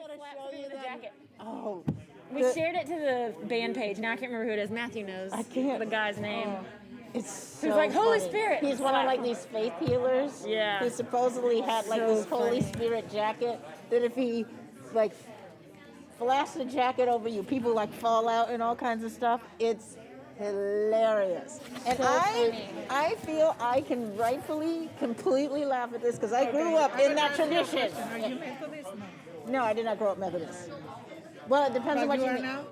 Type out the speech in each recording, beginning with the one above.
gotta flat show fitting you the that. jacket. Oh, We shared it to the band page. Now I can't remember who it is. Matthew knows. I can't. The guy's name. Oh, it's so He's like, Holy funny. Spirit. He's one of like these faith healers. Yeah. Who supposedly had like So this Holy funny. Spirit jacket that if he like flashed the jacket over you, people like fall out and all kinds of stuff. It's hilarious. And So funny. I feel I can rightfully, completely laugh at this because I grew up in that tradition. Are you Methodist? No. No, I did not grow up Methodist. Well, it depends on what But you you are mean. now?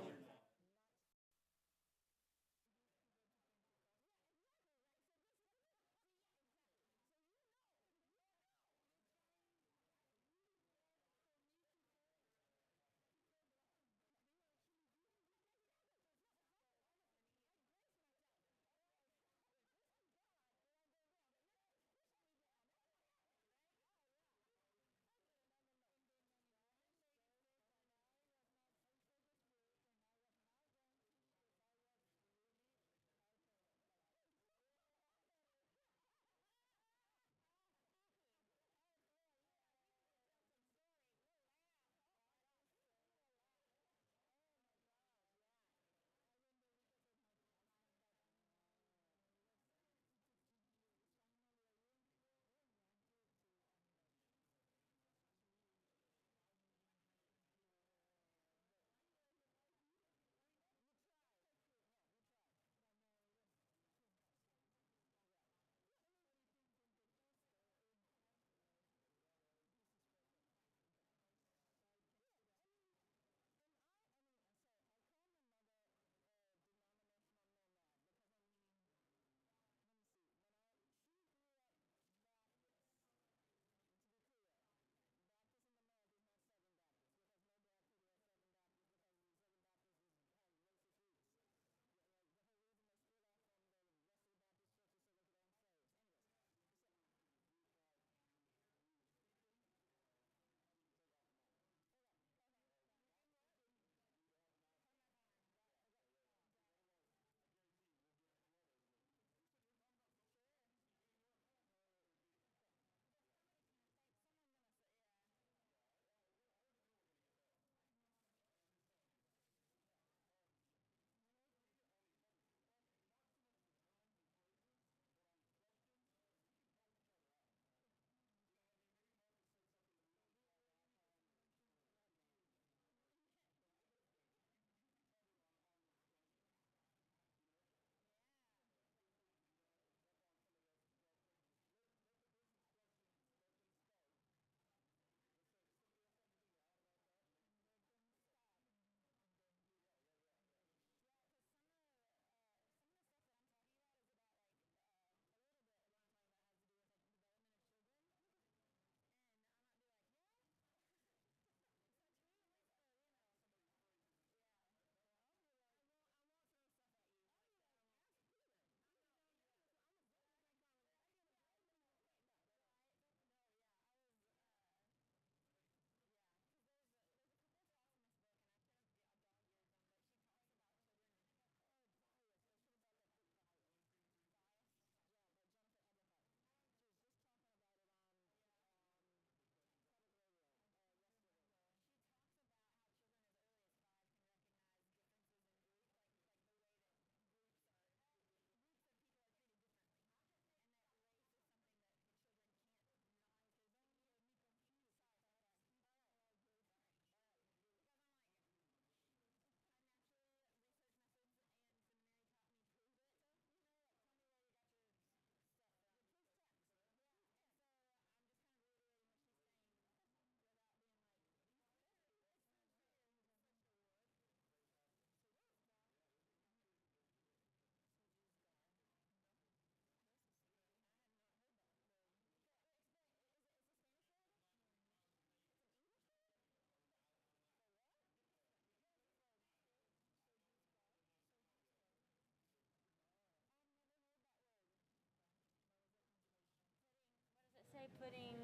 Say putting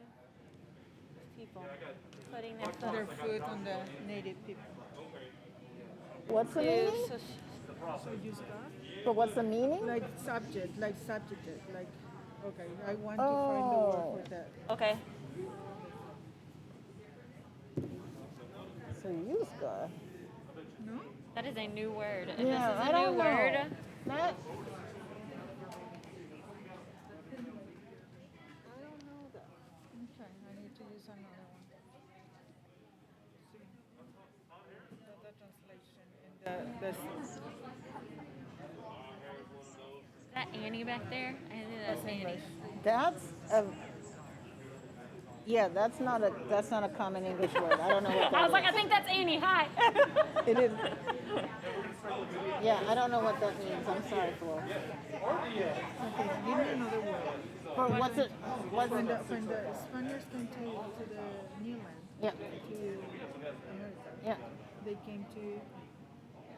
people, putting Their foot on the native people. What's the meaning? So you stop? But what's the meaning? Like subject, like subjected, like, okay, I want to find the word for that. Okay. a used car. No? That is a new word. If Yeah, this is I a don't new know. word, That, I don't know that. Okay, I need to use another one. See, the translation in the is that Annie back there? I think that's Annie. that's a yeah. That's not a common English word. I don't know what that I was like, is. I think that's Annie. Hi. It is. Yeah, I don't know what that means. I'm sorry, Flo. Okay, give me another word. For what's it? What's When it? the Spaniards came to the New Land, Yeah, to America, yeah, they came to,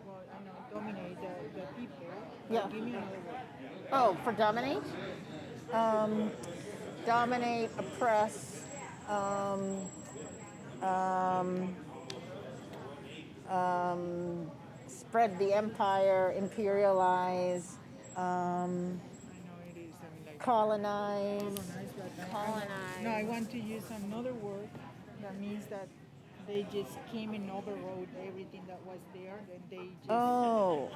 well, I know, dominate the people. yeah. Give me another word. Oh, for dominate? Dominate, oppress, um, um, spread the empire, imperialize, I know it is, like colonize. colonize, but Colonize. no, I want to use another word that means that they just came and overrode everything that was there, and they just Oh,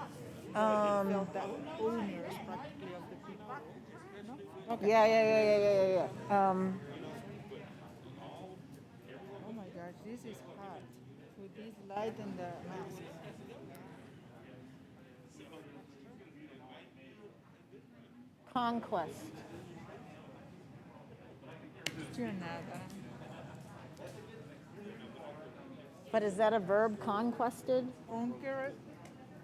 felt that owners practically of the people. No? Okay. yeah. Oh my gosh, this is hot with this light and the mask. Conquest. Still not. But is that a verb? Conquested, Conquer.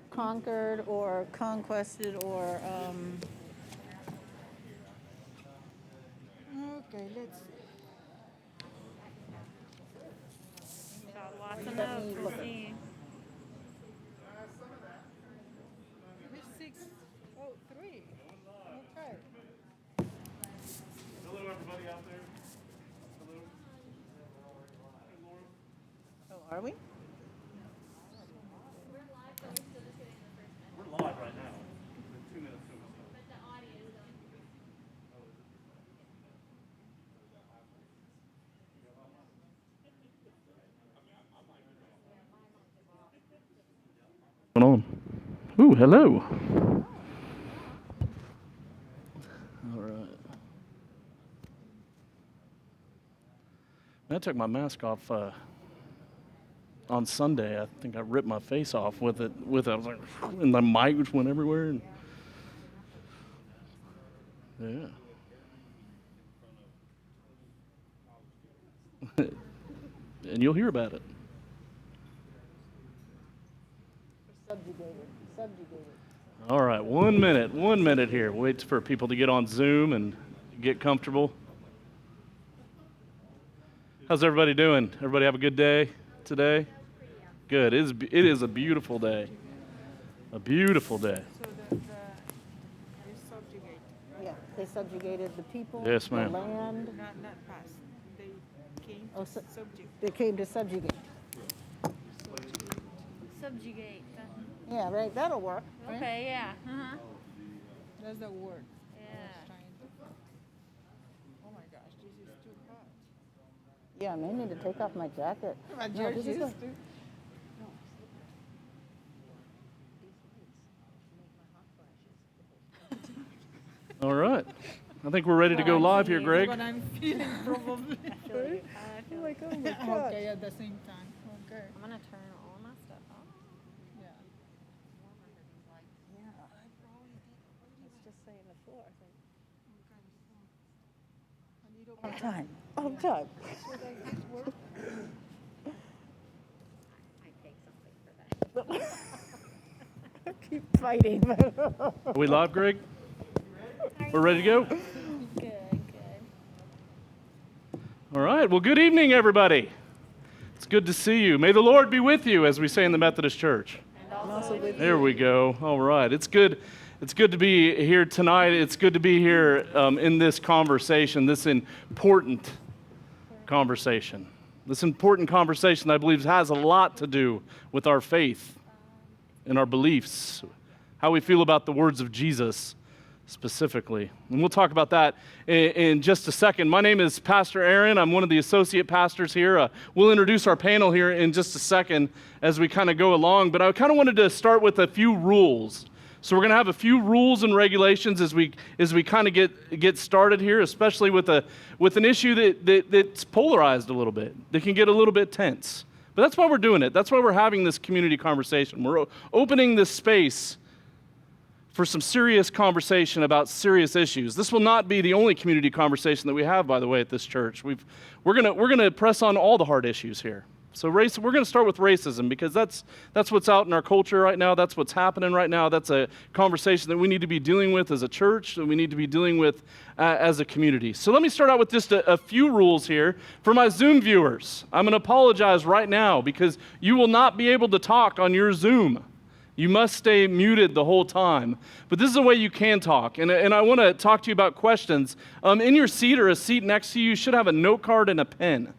conquered, or conquested, or Okay, let's see. Got lots of Let notes. me We'll look. see. 603. Okay. Hello, everybody out there. Hello. oh, are we? We're live right now. In 2 minutes. Going on? Ooh, hello. All right. I took my mask off on Sunday. I think I ripped my face off with it. I was like, and the mic just went everywhere. And yeah. And you'll hear about it. Subjugated. All right, 1 minute here. Wait for people to get on Zoom and get comfortable. How's everybody doing? Everybody have a good day today? Good. It is a beautiful day. A beautiful day. So they subjugate, Yeah, they subjugated the people, Yes, the ma'am. land. not pass. They came Oh, to subject. They came to subjugate. Subjugate. Yeah, right. That'll work. Right? Okay, yeah. Uh-huh. That's the word. Yeah. Oh my gosh, this is too hot. Yeah, I may need to take off my jacket. But No, you're this is used good. to. All right. I think we're ready to go live here, Greg. What I'm feeling probably. I'm like, oh my God. Okay, at the same time. Okay. I'm gonna turn all my stuff off. Yeah. Let's just say on the floor, I think. A little On time. On time. Keep fighting. Are we live, Greg? We're ready to go? Good, good. All right. Well, good evening, everybody. It's good to see you. May the Lord be with you, as we say in the Methodist Church. I'm also with There we go. All right. It's good to be here tonight. It's good to be here in this conversation, this important conversation. This important conversation, I believe, has a lot to do with our faith and our beliefs, how we feel about the words of Jesus specifically. And we'll talk about that in just a second. My name is Pastor Aaron. I'm one of the associate pastors here. We'll introduce our panel here in just a second as we kind of go along, but I kind of wanted to start with a few rules. So we're going to have a few rules and regulations as we kind of get started here, especially with an issue that's polarized a little bit, that can get a little bit tense. But that's why we're doing it. That's why we're having this community conversation. We're opening this space for some serious conversation about serious issues. This will not be the only community conversation that we have, by the way, at this church. We're gonna press on all the hard issues here. So we're going to start with racism because that's what's out in our culture right now. That's what's happening right now. That's a conversation that we need to be dealing with as a church, that we need to be dealing with as a community. So let me start out with just a few rules here for my Zoom viewers. I'm going to apologize right now because you will not be able to talk on your Zoom. You must stay muted the whole time. But this is a way you can talk. And I want to talk to you about questions. In your seat or a seat next to you, you should have a note card and a pen.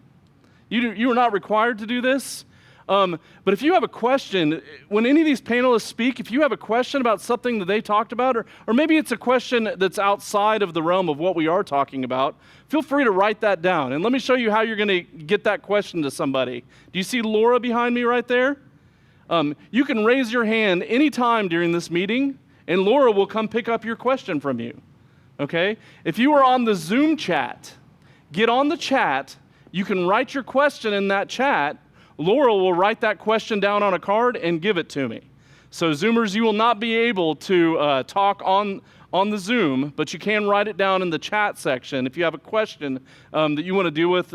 You are not required to do this. But if you have a question, when any of these panelists speak, if you have a question about something that they talked about, or maybe it's a question that's outside of the realm of what we are talking about, feel free to write that down. And let me show you how you're going to get that question to somebody. Do you see Laura behind me right there? You can raise your hand anytime during this meeting, and Laura will come pick up your question from you, okay? If you are on the Zoom chat, get on the chat. You can write your question in that chat. Laura will write that question down on a card and give it to me. So Zoomers, you will not be able to talk on the Zoom, but you can write it down in the chat section if you have a question that you want to deal with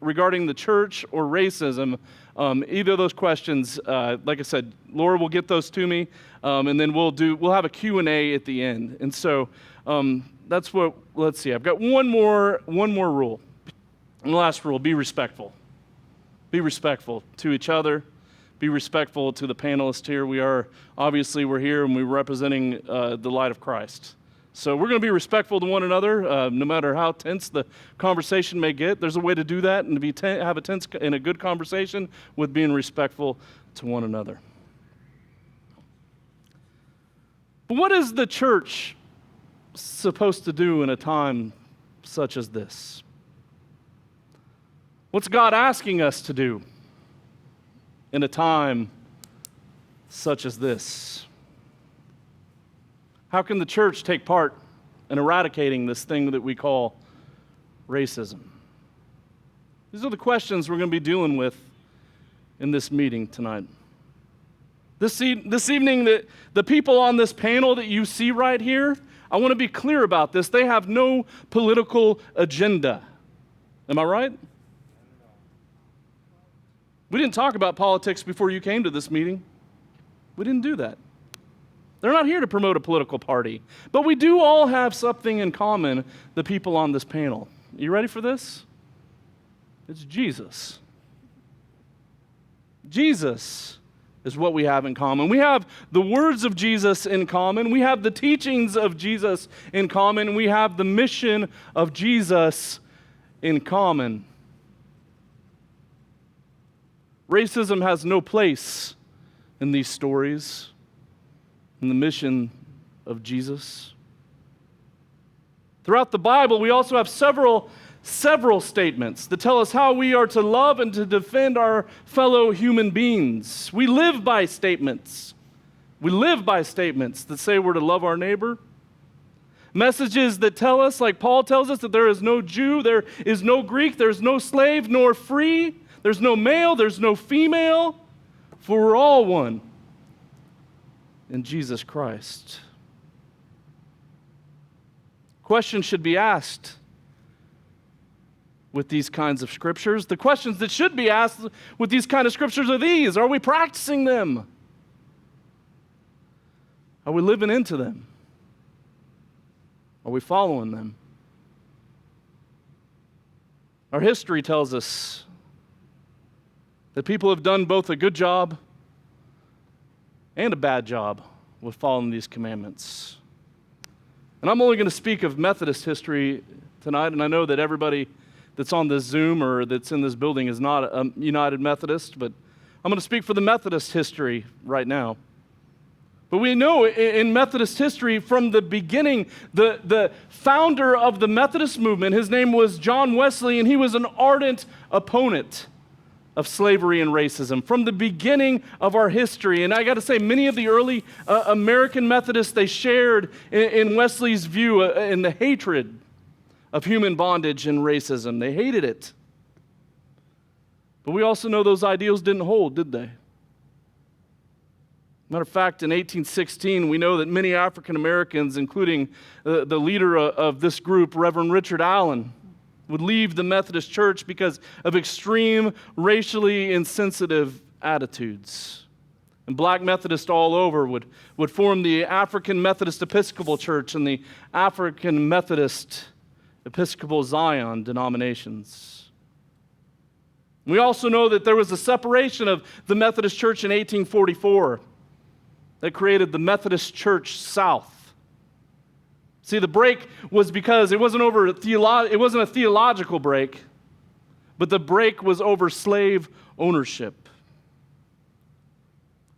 regarding the church or racism. Either of those questions, like I said, Laura will get those to me, and then we'll have a Q&A at the end. And so that's what. Let's see. I've got one more rule. And the last rule: be respectful. Be respectful to each other. Be respectful to the panelists here. We're here and we're representing the light of Christ. So we're going to be respectful to one another, no matter how tense the conversation may get. There's a way to do that and to have a tense and a good conversation with being respectful to one another. But what is the church supposed to do in a time such as this? What's God asking us to do in a time such as this? How can the church take part in eradicating this thing that we call racism? These are the questions we're going to be dealing with in this meeting tonight. This evening, the people on this panel that you see right here, I want to be clear about this. They have no political agenda. Am I right? We didn't talk about politics before you came to this meeting. We didn't do that. They're not here to promote a political party. But we do all have something in common, the people on this panel. You ready for this? It's Jesus. Jesus is what we have in common. We have the words of Jesus in common. We have the teachings of Jesus in common. We have the mission of Jesus in common. Racism has no place in these stories, in the mission of Jesus. Throughout the Bible, we also have several statements that tell us how we are to love and to defend our fellow human beings. We live by statements. We live by statements that say we're to love our neighbor. Messages that tell us, like Paul tells us, that there is no Jew, there is no Greek, there's no slave nor free. There's no male, there's no female, for we're all one in Jesus Christ. Questions should be asked with these kinds of scriptures. The questions that should be asked with these kind of scriptures are these: are we practicing them? Are we living into them? Are we following them? Our history tells us that people have done both a good job and a bad job with following these commandments. And I'm only going to speak of Methodist history tonight, and I know that everybody that's on this Zoom or that's in this building is not a United Methodist, but I'm going to speak for the Methodist history right now. But we know in Methodist history from the beginning, the founder of the Methodist movement, his name was John Wesley, and he was an ardent opponent of slavery and racism from the beginning of our history. And I got to say, many of the early American Methodists, they shared in Wesley's view in the hatred of human bondage and racism. They hated it. But we also know those ideals didn't hold, did they? Matter of fact, in 1816, we know that many African Americans, including the leader of this group, Reverend Richard Allen, would leave the Methodist Church because of extreme racially insensitive attitudes. And black Methodists all over would form the African Methodist Episcopal Church and the African Methodist Episcopal Zion denominations. We also know that there was a separation of the Methodist Church in 1844 that created the Methodist Church South. See, the break was because it wasn't a theological break, but the break was over slave ownership.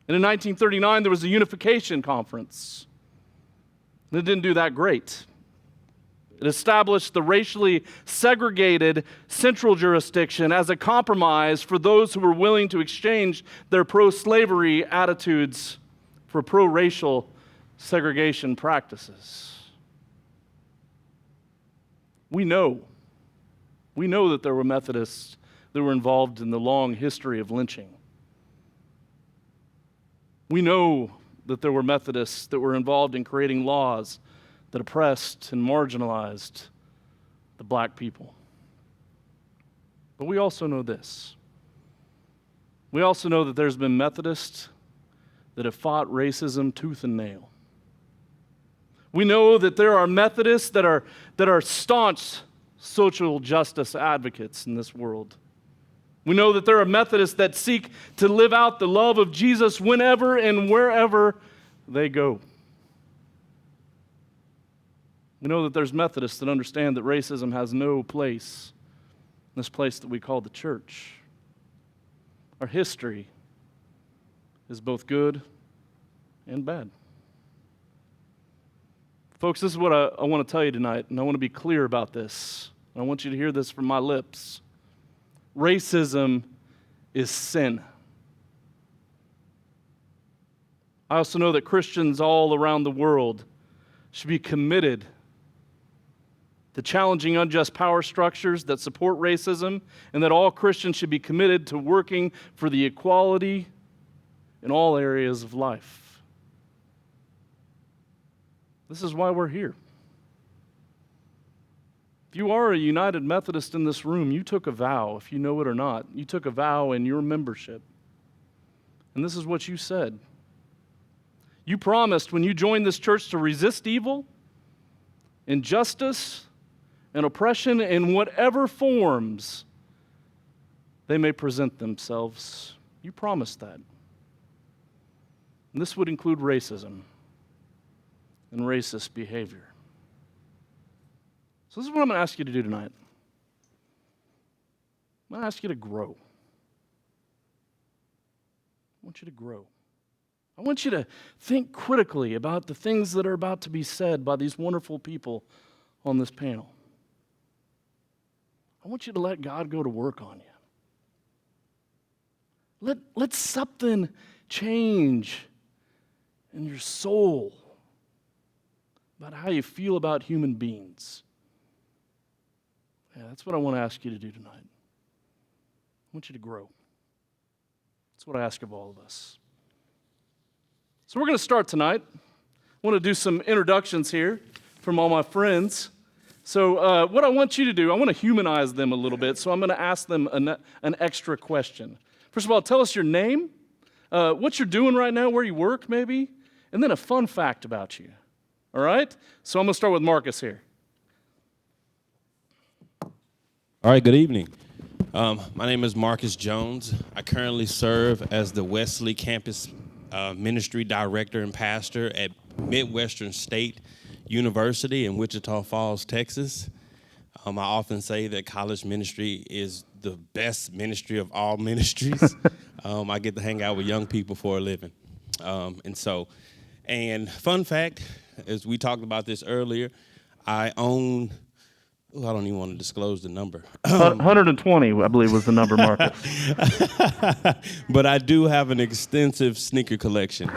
And in 1939, there was a unification conference. And it didn't do that great. It established the racially segregated central jurisdiction as a compromise for those who were willing to exchange their pro-slavery attitudes for pro-racial segregation practices. We know that there were Methodists that were involved in the long history of lynching. We know that there were Methodists that were involved in creating laws that oppressed and marginalized the black people. But we also know this. We also know that there's been Methodists that have fought racism tooth and nail. We know that there are Methodists that are staunch social justice advocates in this world. We know that there are Methodists that seek to live out the love of Jesus whenever and wherever they go. We know that there's Methodists that understand that racism has no place in this place that we call the church. Our history is both good and bad. Folks, this is what I want to tell you tonight, and I want to be clear about this. I want you to hear this from my lips. Racism is sin. I also know that Christians all around the world should be committed to challenging unjust power structures that support racism, and that all Christians should be committed to working for the equality in all areas of life. This is why we're here. If you are a United Methodist in this room, you took a vow, if you know it or not. You took a vow in your membership. And this is what you said. You promised when you joined this church to resist evil, injustice, and oppression in whatever forms they may present themselves. You promised that. And this would include racism and racist behavior. So this is what I'm going to ask you to do tonight. I'm going to ask you to grow. I want you to grow. I want you to think critically about the things that are about to be said by these wonderful people on this panel. I want you to let God go to work on you. Let something change in your soul about how you feel about human beings. Yeah, that's what I want to ask you to do tonight. I want you to grow. That's what I ask of all of us. So we're going to start tonight. I want to do some introductions here from all my friends. So what I want you to do, I want to humanize them a little bit, so I'm going to ask them an extra question. First of all, tell us your name, what you're doing right now, where you work maybe, and then a fun fact about you. All right? So I'm going to start with Marcus here. All right, good evening. My name is Marcus Jones. I currently serve as the Wesley Campus Ministry Director and Pastor at Midwestern State University in Wichita Falls, Texas. I often say that college ministry is the best ministry of all ministries. I get to hang out with young people for a living. And fun fact, as we talked about this earlier, I own, I don't even want to disclose the number. 120, I believe, was the number, Marcus. But I do have an extensive sneaker collection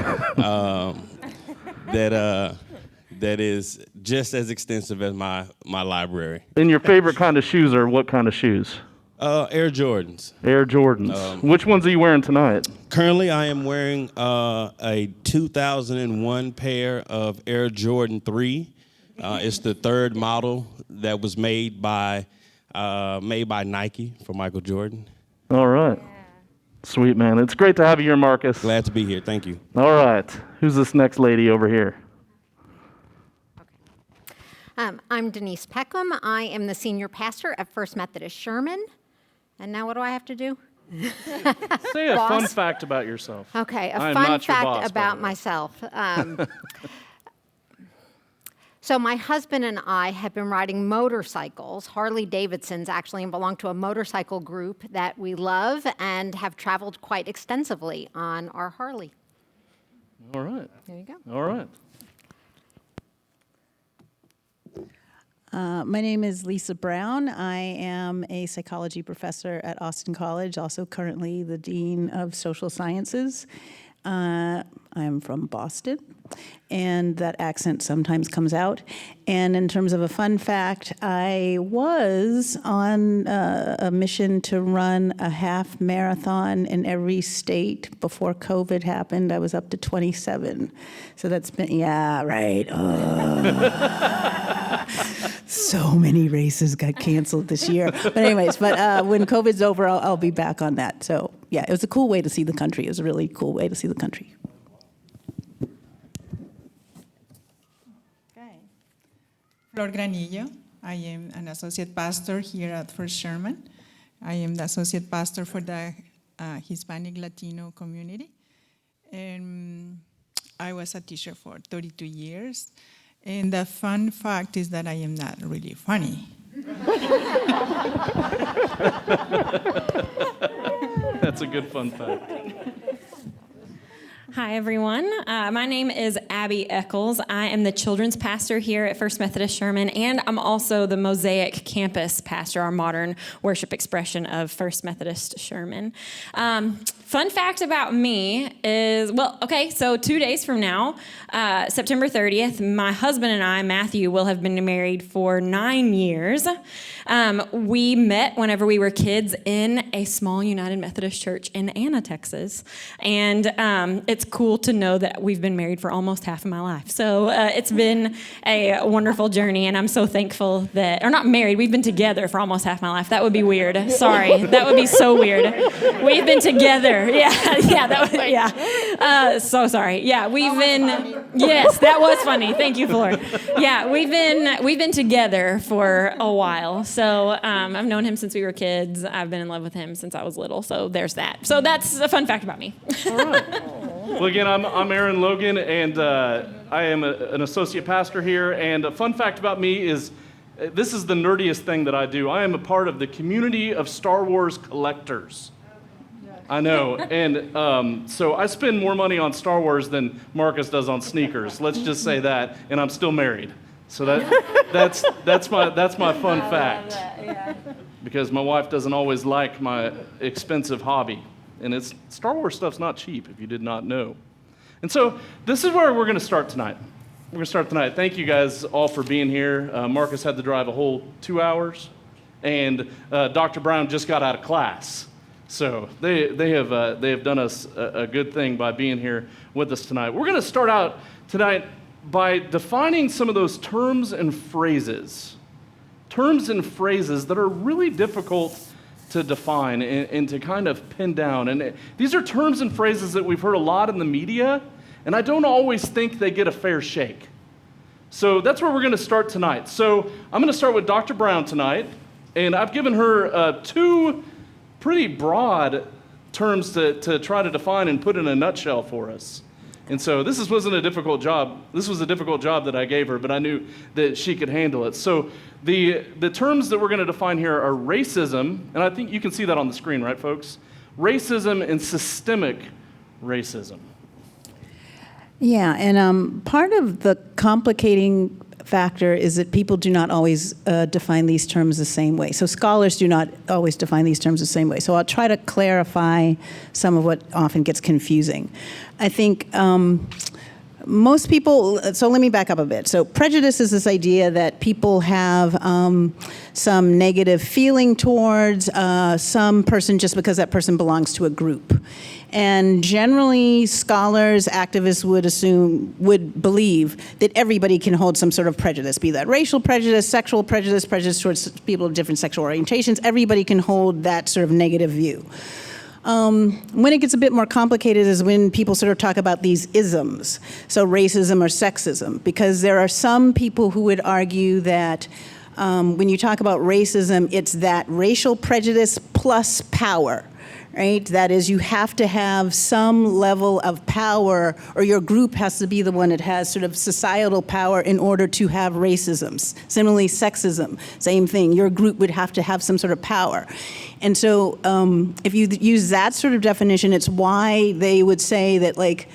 that is just as extensive as my library. And your favorite kind of shoes are what kind of shoes? Air Jordans. Air Jordans. Which ones are you wearing tonight? Currently, I am wearing a 2001 pair of Air Jordan 3. It's the third model that was made by Nike for Michael Jordan. All right. Sweet, man. It's great to have you here, Marcus. Glad to be here. Thank you. All right. Who's this next lady over here? I'm Denise Peckham. I am the senior pastor at First Methodist Sherman. And now what do I have to do? Say a fun Boss? fact about yourself. Okay, I a am fun not your fact boss, by the about way. myself. So my husband and I have been riding motorcycles, Harley Davidsons actually, and belong to a motorcycle group that we love and have traveled quite extensively on our Harley. All right. There you go. All right. My name is Lisa Brown. I am a psychology professor at Austin College, also currently the Dean of Social Sciences. I'm from Boston, and that accent sometimes comes out. And in terms of a fun fact, I was on a mission to run a half marathon in every state before COVID happened. I was up to 27. So that's been, yeah, right. So many races got canceled this year. But anyways, when COVID's over, I'll be back on that. So yeah, it was a cool way to see the country. It was a really cool way to see the country. Flor Granillo. I am an associate pastor here at First Sherman. I am the associate pastor for the Hispanic Latino community. And I was a teacher for 32 years. And the fun fact is that I am not really funny. That's a good fun fact. Hi, everyone. My name is Abby Eccles. I am the children's pastor here at First Methodist Sherman, and I'm also the Mosaic campus pastor, our modern worship expression of First Methodist Sherman. Fun fact about me is, so 2 days from now, September 30th, my husband and I, Matthew, will have been married for 9 years. We met whenever we were kids in a small United Methodist church in Anna, Texas, and it's cool to know that we've been married for almost half of my life. So it's been a wonderful journey, and I'm so thankful that, or not married, we've been together for almost half my life. That would be weird. Sorry, that would be so weird. We've been together. So sorry. Yeah, we've been. Yes, that was funny. Thank you, Flor. Yeah, we've been together for a while. So I've known him since we were kids. I've been in love with him since I was little. So there's that. So that's a fun fact about me. All right. Well, again, I'm Aaron Logan, and I am an associate pastor here. And a fun fact about me is, this is the nerdiest thing that I do. I am a part of the community of Star Wars collectors. I know, and so I spend more money on Star Wars than Marcus does on sneakers. Let's just say that, and I'm still married. So that's my fun fact. Because my wife doesn't always like my expensive hobby, and Star Wars stuff's not cheap, if you did not know. And so this is where we're going to start tonight. Thank you guys all for being here. Marcus had to drive a whole 2 hours, and Dr. Brown just got out of class. So they have done us a good thing by being here with us tonight. We're going to start out tonight by defining some of those terms and phrases that are really difficult to define and to kind of pin down. And these are terms and phrases that we've heard a lot in the media, and I don't always think they get a fair shake. So that's where we're going to start tonight. So I'm going to start with Dr. Brown tonight, and I've given her two pretty broad terms to try to define and put in a nutshell for us. And so this wasn't a difficult job. This was a difficult job that I gave her, but I knew that she could handle it. So the terms that we're going to define here are racism, and I think you can see that on the screen, right, folks? Racism and systemic racism. Yeah, and part of the complicating factor is that people do not always define these terms the same way. So scholars do not always define these terms the same way. So I'll try to clarify some of what often gets confusing. I think most people, so let me back up a bit. So prejudice is this idea that people have some negative feeling towards some person just because that person belongs to a group. And generally, scholars, activists would believe that everybody can hold some sort of prejudice, be that racial prejudice, sexual prejudice, prejudice towards people of different sexual orientations. Everybody can hold that sort of negative view. When it gets a bit more complicated is when people sort of talk about these isms, so racism or sexism, because there are some people who would argue that when you talk about racism, it's that racial prejudice plus power. Right? That is, you have to have some level of power, or your group has to be the one that has sort of societal power in order to have racism. Similarly, sexism, same thing. Your group would have to have some sort of power. And so if you use that sort of definition, it's why they would say that, like,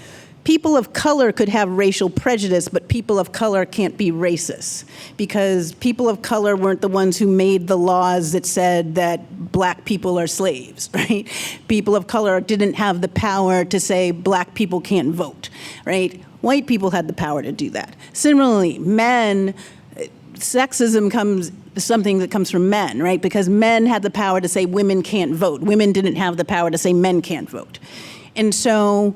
people of color could have racial prejudice, but people of color can't be racist, because people of color weren't the ones who made the laws that said that black people are slaves, right? People of color didn't have the power to say black people can't vote, right? White people had the power to do that. Similarly, men, sexism something that comes from men, right? Because men had the power to say women can't vote. Women didn't have the power to say men can't vote. And so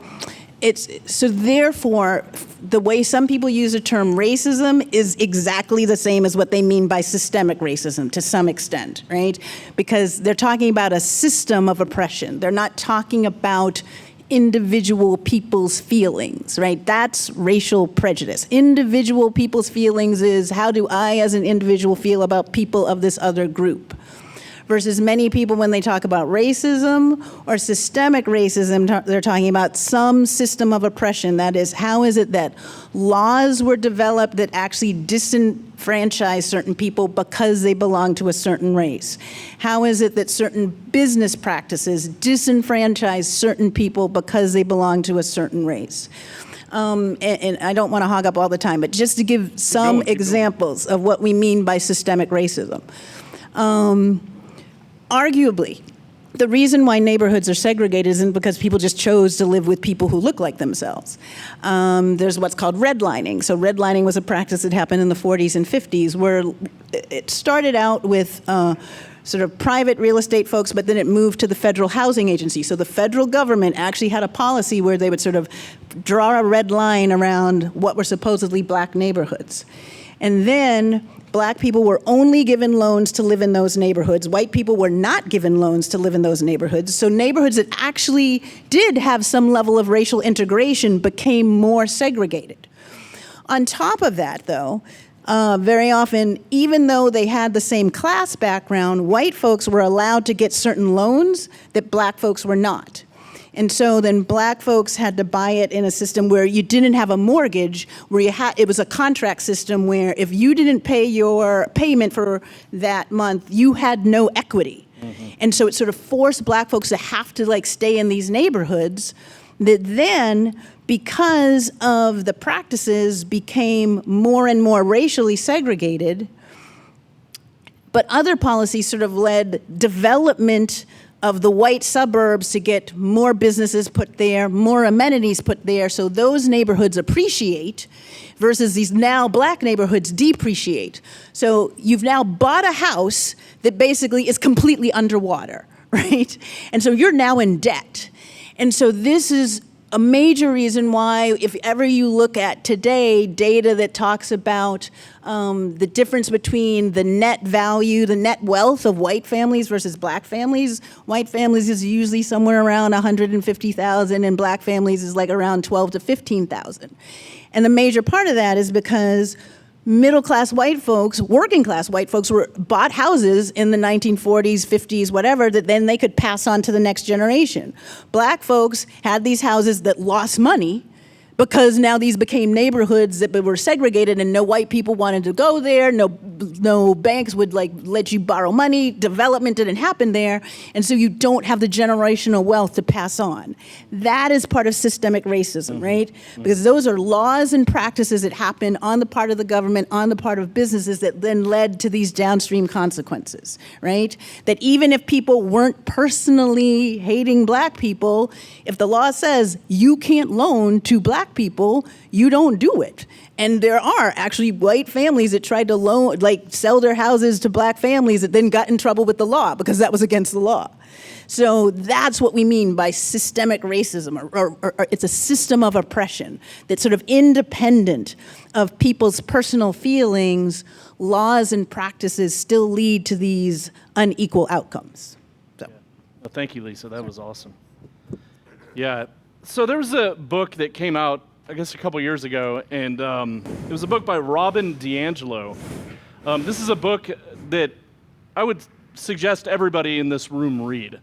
therefore, the way some people use the term racism is exactly the same as what they mean by systemic racism to some extent, right? Because they're talking about a system of oppression. They're not talking about individual people's feelings, right? That's racial prejudice. Individual people's feelings is, how do I as an individual feel about people of this other group? Versus many people, when they talk about racism or systemic racism, they're talking about some system of oppression. That is, how is it that laws were developed that actually disenfranchise certain people because they belong to a certain race? How is it that certain business practices disenfranchise certain people because they belong to a certain race? And I don't want to hog up all the time, but just to give some examples of what we mean by systemic racism. Arguably, the reason why neighborhoods are segregated isn't because people just chose to live with people who look like themselves. There's what's called redlining. So redlining was a practice that happened in the 40s and 50s, where it started out with sort of private real estate folks, but then it moved to the federal housing agency. So the federal government actually had a policy where they would sort of draw a red line around what were supposedly black neighborhoods. And then black people were only given loans to live in those neighborhoods. White people were not given loans to live in those neighborhoods. So neighborhoods that actually did have some level of racial integration became more segregated. On top of that, though, very often, even though they had the same class background, white folks were allowed to get certain loans that black folks were not. And so then black folks had to buy it in a system where you didn't have a mortgage, where it was a contract system where if you didn't pay your payment for that month, you had no equity. Mm-hmm. And so it sort of forced black folks to have to, like, stay in these neighborhoods that then, because of the practices, became more and more racially segregated. But other policies sort of led development of the white suburbs to get more businesses put there, more amenities put there, so those neighborhoods appreciate, versus these now black neighborhoods depreciate. So you've now bought a house that basically is completely underwater, right? And so you're now in debt. And so this is a major reason why, if ever you look at today data that talks about the difference between the net value, the net wealth of white families versus black families, white families is usually somewhere around 150,000 and black families is like around 12 to 15,000. And the major part of that is because middle-class white folks, working-class white folks bought houses in the 1940s, 50s, whatever, that then they could pass on to the next generation. Black folks had these houses that lost money because now these became neighborhoods that were segregated and no white people wanted to go there. No banks would like let you borrow money. Development didn't happen there. And so you don't have the generational wealth to pass on. That is part of systemic racism, right? Because those are laws and practices that happen on the part of the government, on the part of businesses that then led to these downstream consequences, right? That even if people weren't personally hating black people, if the law says you can't loan to black people, you don't do it. And there are actually white families that tried to loan, like sell their houses to black families that then got in trouble with the law because that was against the law. So that's what we mean by systemic racism, or it's a system of oppression that's sort of independent of people's personal feelings. Laws and practices still lead to these unequal outcomes. So. Well, thank you, Lisa. That was awesome. Yeah. So there was a book that came out, I guess, a couple years ago, and it was a book by Robin DiAngelo. This is a book that I would suggest everybody in this room read.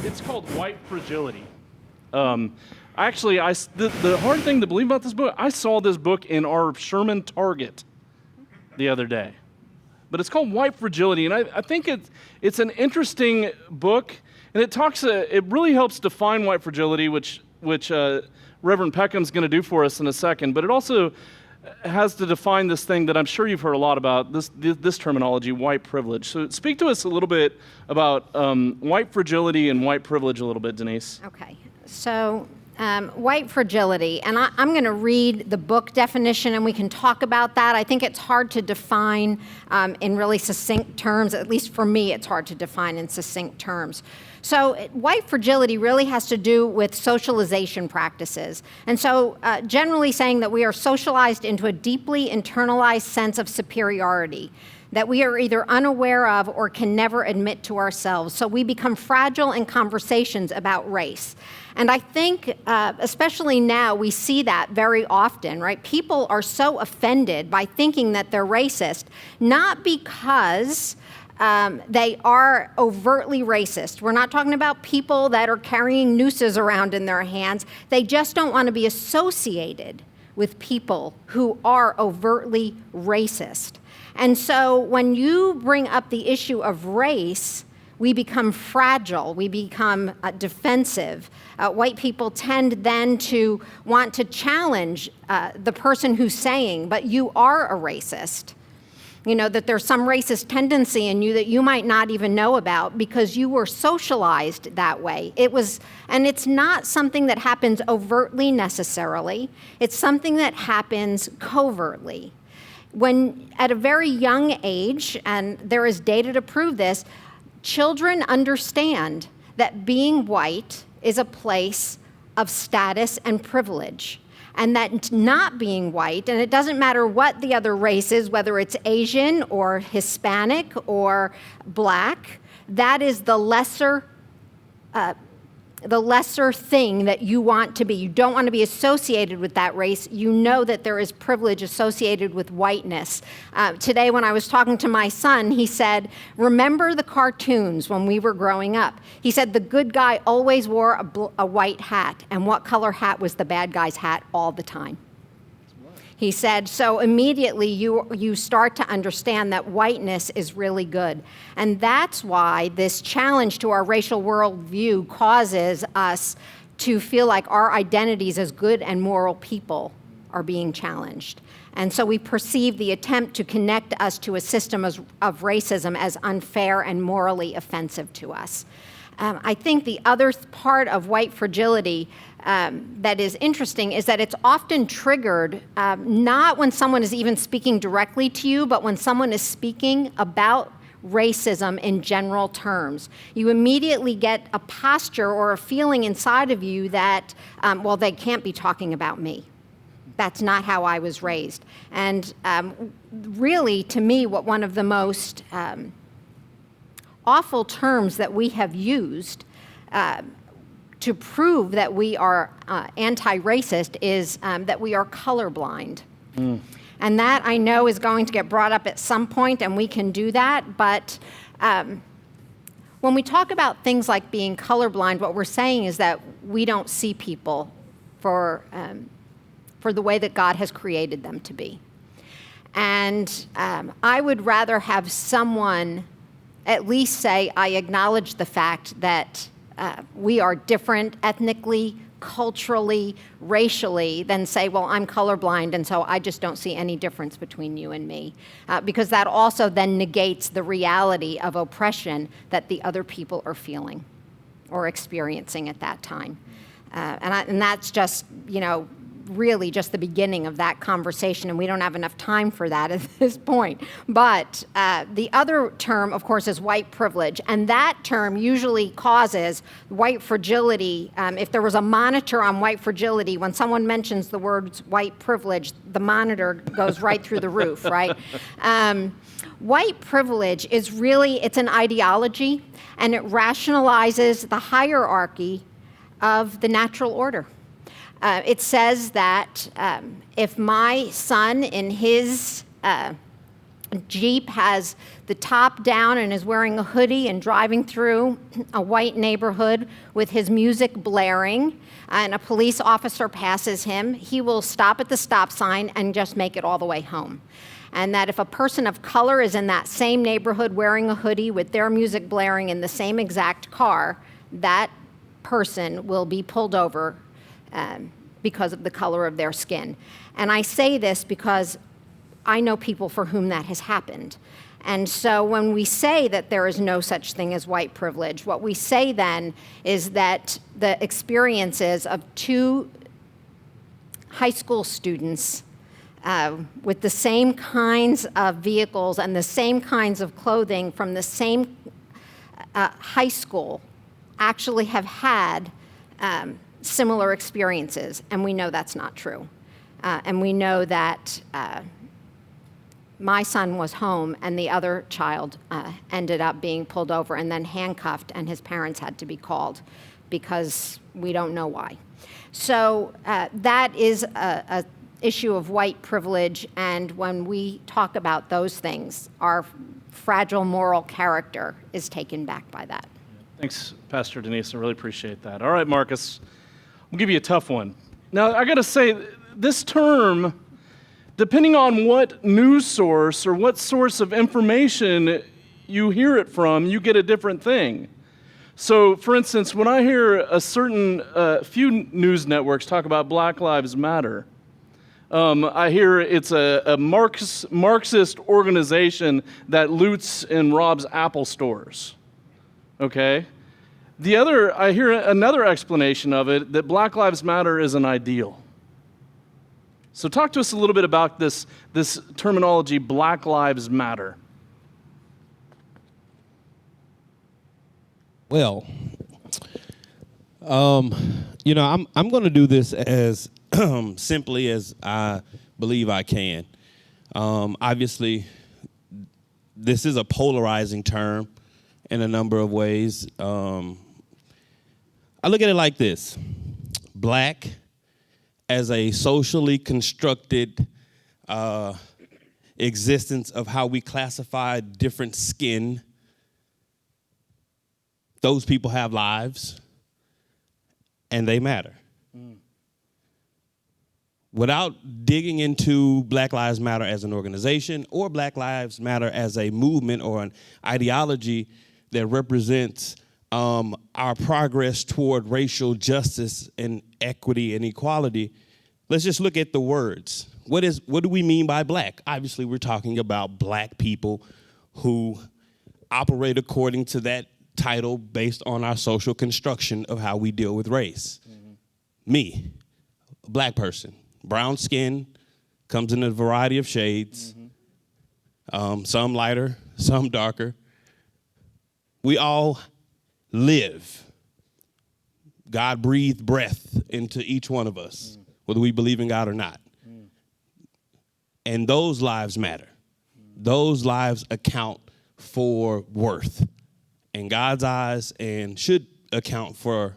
It's called White Fragility. The hard thing to believe about this book, I saw this book in our Sherman Target the other day. But it's called White Fragility, and I think it's an interesting book, and it really helps define white fragility, which Reverend Peckham's going to do for us in a second, but it also has to define this thing that I'm sure you've heard a lot about, this terminology, white privilege. So speak to us a little bit about white fragility and white privilege a little bit, Denise. Okay, so white fragility, and I'm going to read the book definition and we can talk about that. I think it's hard to define in really succinct terms. At least for me, it's hard to define in succinct terms. So white fragility really has to do with socialization practices. And so generally saying that we are socialized into a deeply internalized sense of superiority that we are either unaware of or can never admit to ourselves. So we become fragile in conversations about race. And I think, especially now, we see that very often, right? People are so offended by thinking that they're racist, not because they are overtly racist. We're not talking about people that are carrying nooses around in their hands. They just don't want to be associated with people who are overtly racist. And so when you bring up the issue of race, we become fragile, we become defensive. White people tend then to want to challenge the person who's saying, but you are a racist. You know, that there's some racist tendency in you that you might not even know about because you were socialized that way. And it's not something that happens overtly necessarily. It's something that happens covertly. When at a very young age, and there is data to prove this, children understand that being white is a place of status and privilege. And that not being white, and it doesn't matter what the other race is, whether it's Asian or Hispanic or black, that is the lesser thing that you want to be. You don't want to be associated with that race. You know that there is privilege associated with whiteness. Today when I was talking to my son, he said, remember the cartoons when we were growing up? He said the good guy always wore a white hat, and what color hat was the bad guy's hat all the time? He said, so immediately you start to understand that whiteness is really good. And that's why this challenge to our racial worldview causes us to feel like our identities as good and moral people are being challenged. And so we perceive the attempt to connect us to a system of racism as unfair and morally offensive to us. I think the other part of white fragility that is interesting is that it's often triggered not when someone is even speaking directly to you, but when someone is speaking about racism in general terms. You immediately get a posture or a feeling inside of you that, well, they can't be talking about me. That's not how I was raised. And really, to me, what one of the most awful terms that we have used to prove that we are anti-racist is that we are colorblind. And that, I know, is going to get brought up at some point, and we can do that. But when we talk about things like being colorblind, what we're saying is that we don't see people for for the way that God has created them to be. And I would rather have someone at least say, I acknowledge the fact that we are different ethnically, culturally, racially, than say, well, I'm colorblind, and so I just don't see any difference between you and me. Because that also then negates the reality of oppression that the other people are feeling or experiencing at that time. And that's just, really just the beginning of that conversation, and we don't have enough time for that at this point. But the other term, of course, is white privilege, and that term usually causes white fragility. If there was a monitor on white fragility, when someone mentions the words white privilege, the monitor goes right through the roof, right? White privilege is really, it's an ideology, and it rationalizes the hierarchy of the natural order. It says that if my son in his Jeep has the top down and is wearing a hoodie and driving through a white neighborhood with his music blaring, and a police officer passes him, he will stop at the stop sign and just make it all the way home. And that if a person of color is in that same neighborhood wearing a hoodie with their music blaring in the same exact car, that person will be pulled over because of the color of their skin. And I say this because I know people for whom that has happened. And so when we say that there is no such thing as white privilege, what we say then is that the experiences of two high school students with the same kinds of vehicles and the same kinds of clothing from the same high school actually have had similar experiences, and we know that's not true. And we know that my son was home and the other child ended up being pulled over and then handcuffed, and his parents had to be called because we don't know why. So that is a issue of white privilege, and when we talk about those things, our fragile moral character is taken back by that. Thanks, Pastor Denise. I really appreciate that. All right, Marcus, I'll give you a tough one. Now, I got to say, this term, depending on what news source or what source of information you hear it from, you get a different thing. So, for instance, when I hear a certain few news networks talk about Black Lives Matter, I hear it's a Marxist organization that loots and robs Apple stores. Okay? I hear another explanation of it, that Black Lives Matter is an ideal. So talk to us a little bit about this terminology, Black Lives Matter. Well, I'm going to do this as simply as I believe I can. Obviously, this is a polarizing term in a number of ways. I look at it like this: black as a socially constructed existence of how we classify different skin. Those people have lives, and they matter. Without digging into Black Lives Matter as an organization or Black Lives Matter as a movement or an ideology that represents our progress toward racial justice and equity and equality, let's just look at the words. What do we mean by black? Obviously, we're talking about black people who operate according to that title based on our social construction of how we deal with race. Mm-hmm. Me, a black person, brown skin, comes in a variety of shades, some lighter, some darker. We all live. God breathed breath into each one of us, whether we believe in God or not. And those lives matter. Those lives account for worth in God's eyes and should account for,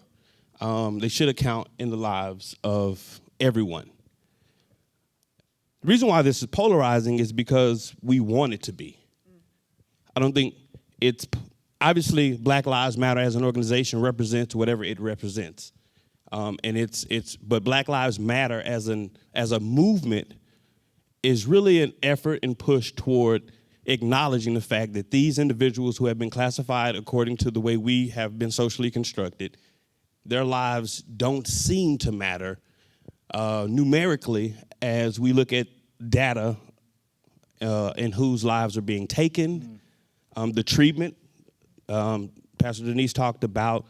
they should account in the lives of everyone. The reason why this is polarizing is because we want it to be. I don't think it's, obviously Black Lives Matter as an organization represents whatever it represents. But Black Lives Matter as a movement is really an effort and push toward acknowledging the fact that these individuals who have been classified according to the way we have been socially constructed, their lives don't seem to matter numerically as we look at data and whose lives are being taken, the treatment. Pastor Denise talked about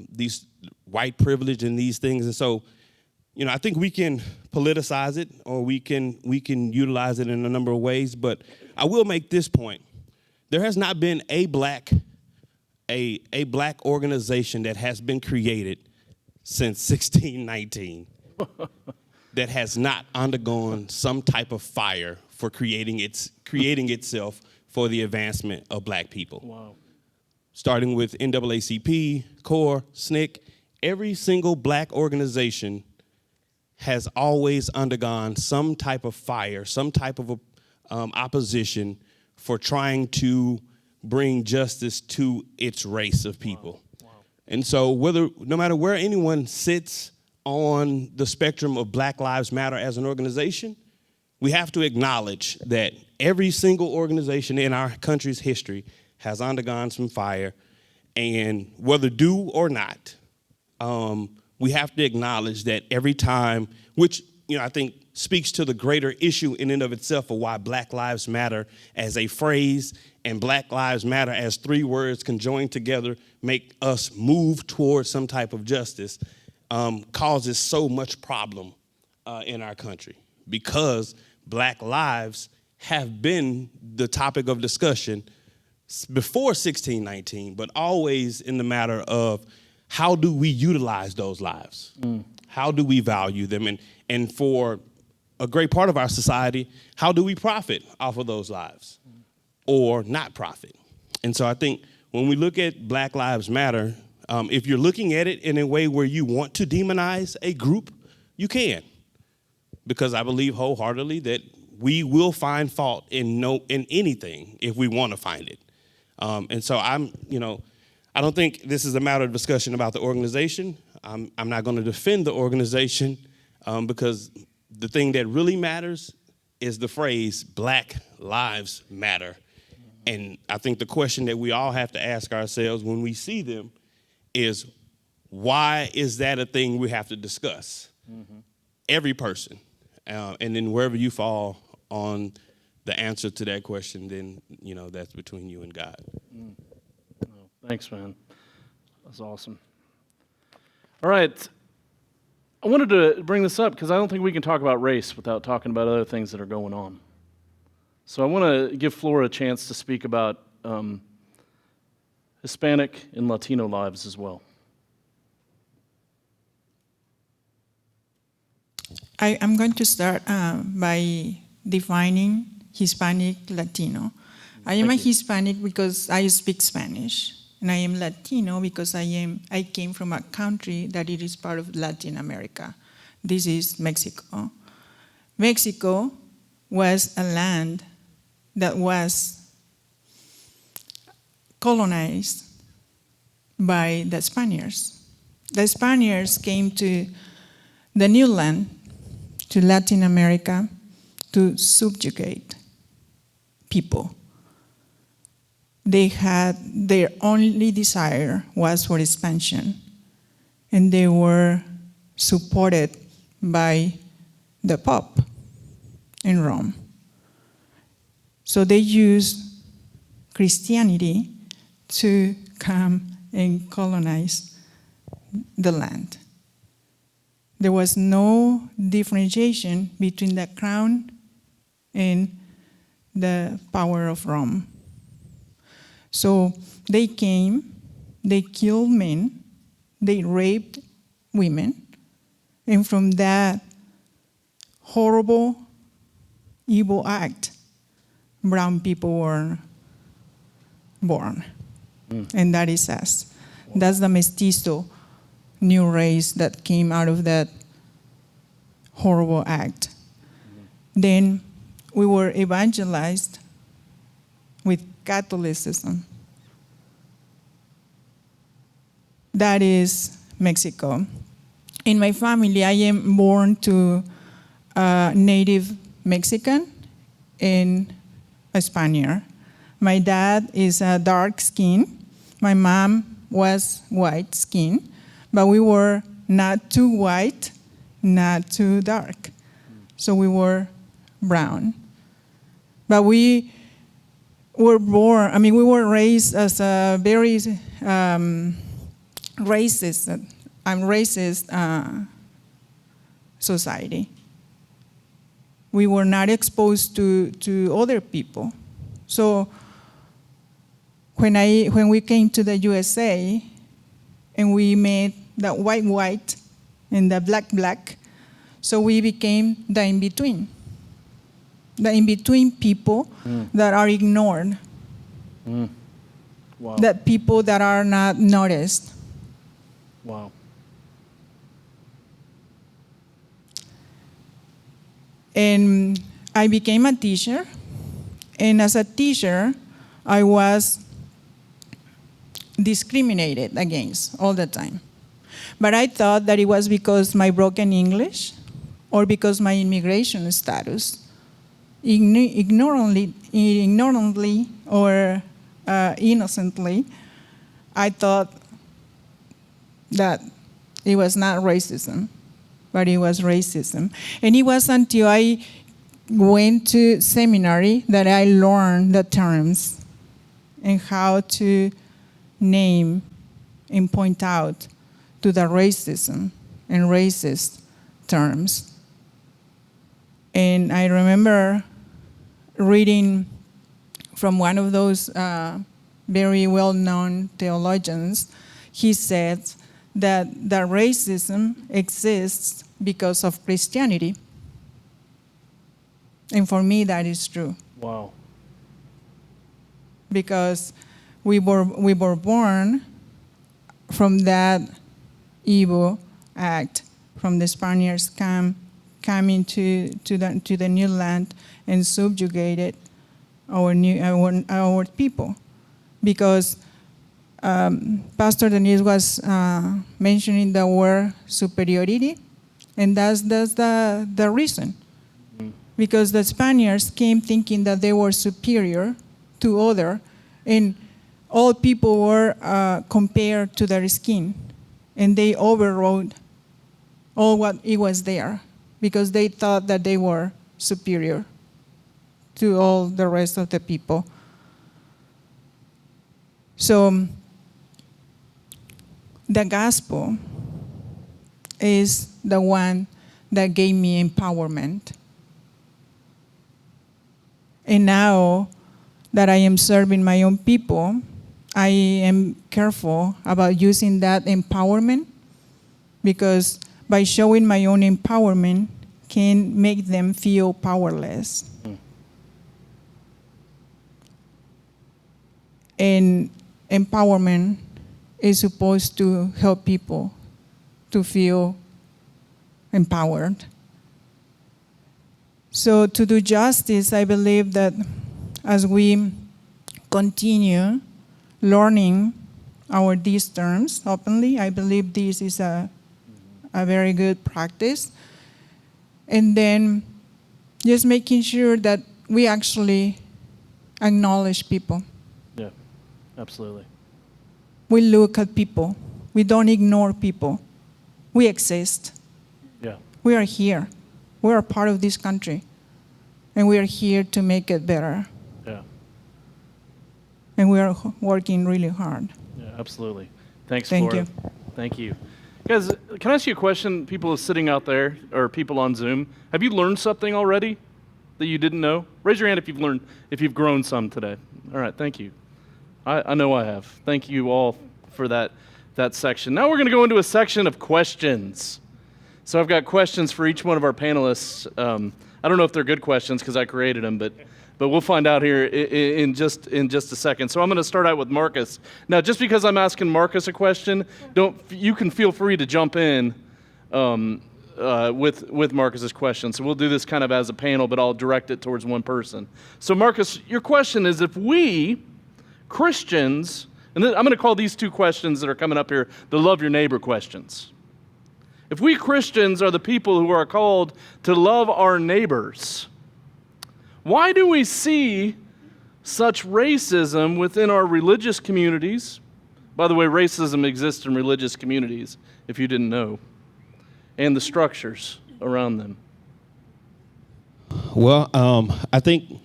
these white privilege and these things. And so, I think we can politicize it or we can utilize it in a number of ways, but I will make this point. There has not been a black organization that has been created since 1619 that has not undergone some type of fire for creating itself for the advancement of black people. Wow. Starting with NAACP, CORE, SNCC, every single black organization has always undergone some type of fire, some type of opposition for trying to bring justice to its race of people. Wow. Wow. And so no matter where anyone sits on the spectrum of Black Lives Matter as an organization, we have to acknowledge that every single organization in our country's history has undergone some fire, and whether due or not, we have to acknowledge that every time, which I think speaks to the greater issue in and of itself of why Black Lives Matter as a phrase and Black Lives Matter as three words conjoined together make us move towards some type of justice, causes so much problem in our country, because Black lives have been the topic of discussion before 1619, but always in the matter of how do we utilize those lives? How do we value them? And for a great part of our society, how do we profit off of those lives or not profit? And so I think when we look at Black Lives Matter, if you're looking at it in a way where you want to demonize a group, you can. Because I believe wholeheartedly that we will find fault in anything if we want to find it. And so I don't think this is a matter of discussion about the organization. I'm not going to defend the organization because the thing that really matters is the phrase Black Lives Matter. And I think the question that we all have to ask ourselves when we see them is, why is that a thing we have to discuss? Mm-hmm. Every person. And then wherever you fall on the answer to that question, then, that's between you and God. Well, thanks, man. That's awesome. All right. I wanted to bring this up because I don't think we can talk about race without talking about other things that are going on. So I want to give Flora a chance to speak about Hispanic and Latino lives as well. I'm going to start by defining Hispanic Latino. I am a Hispanic because I speak Spanish, and I am Latino because I came from a country that it is part of Latin America. This is Mexico. Mexico was a land that was colonized by the Spaniards. The Spaniards came to the new land, to Latin America, to subjugate people. They had their only desire was for expansion, and they were supported by the Pope in Rome. So they used Christianity to come and colonize the land. There was no differentiation between the crown and the power of Rome. So they came, they killed men, they raped women, and from that horrible, evil act, brown people were born. And that is us. That's the mestizo new race that came out of that horrible act. Then we were evangelized with Catholicism. That is Mexico. In my family, I am born to a native Mexican and a Spaniard. My dad is a dark skin. My mom was white skin, but we were not too white, not too dark. So we were brown. But we were raised as a very racist society. We were not exposed to other people. So when we came to the USA and we met the white and the black, so we became the in-between. The in-between people that are ignored. Wow. That people that are not noticed. Wow. And I became a teacher. And as a teacher, I was discriminated against all the time. But I thought that it was because my broken English or because my immigration status. Ignorantly or innocently, I thought that it was not racism, but it was racism. And it was until I went to seminary that I learned the terms and how to name and point out to the racism and racist terms. And I remember reading from one of those very well-known theologians. He said that the racism exists because of Christianity. And for me, that is true. Wow. Because we were born from that evil act, from the Spaniards coming to the new land and subjugated our people. Because Pastor Denise was mentioning the word superiority, and that's the reason. Because the Spaniards came thinking that they were superior to other, and all people were compared to their skin, and they overrode all what it was there, because they thought that they were superior to all the rest of the people. So the gospel is the one that gave me empowerment. And now that I am serving my own people, I am careful about using that empowerment, because by showing my own empowerment can make them feel powerless. And empowerment is supposed to help people to feel empowered. So to do justice, I believe that as we continue learning these terms openly, I believe this is a very good practice. And then just making sure that we actually acknowledge people. Yeah, absolutely. We look at people. We don't ignore people. We exist. Yeah. We are here. We are part of this country. And we are here to make it better. Yeah. And we are working really hard. Yeah, absolutely. Thanks, Thank Flora. you. Thank you. Guys, can I ask you a question? People sitting out there, or people on Zoom, have you learned something already that you didn't know? Raise your hand if you've grown some today. All right, thank you. I know I have. Thank you all for that section. Now we're going to go into a section of questions. So I've got questions for each one of our panelists. I don't know if they're good questions because I created them, but we'll find out here in just a second. So I'm going to start out with Marcus. Now, just because I'm asking Marcus a question, you can feel free to jump in with Marcus's question. So we'll do this kind of as a panel, but I'll direct it towards one person. So Marcus, your question is, if we Christians And I'm going to call these two questions that are coming up here the love your neighbor questions. If we Christians are the people who are called to love our neighbors, why do we see such racism within our religious communities? By the way, racism exists in religious communities, if you didn't know, and the structures around them. Well, I think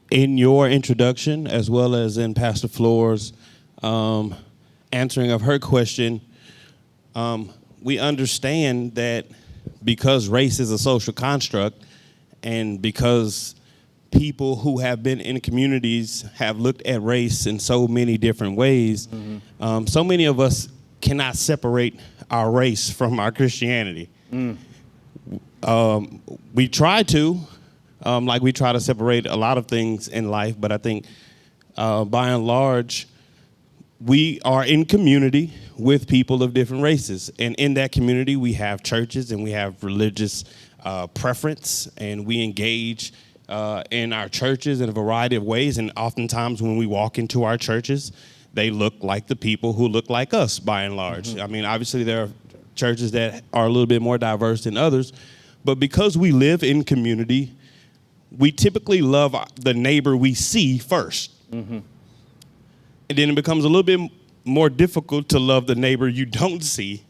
in your introduction, as well as in Pastor Floor's answering of her question, we understand that because race is a social construct, and because people who have been in communities have looked at race in so many different ways, so many of us cannot separate our race from our Christianity. We try to, like we try to separate a lot of things in life, but I think by and large, we are in community with people of different races. And in that community, we have churches and we have religious preference, and we engage in our churches in a variety of ways. And oftentimes when we walk into our churches, they look like the people who look like us by and large. I mean, obviously there are churches that are a little bit more diverse than others, but because we live in community, we typically love the neighbor we see first. And then it becomes a little bit more difficult to love the neighbor you don't see,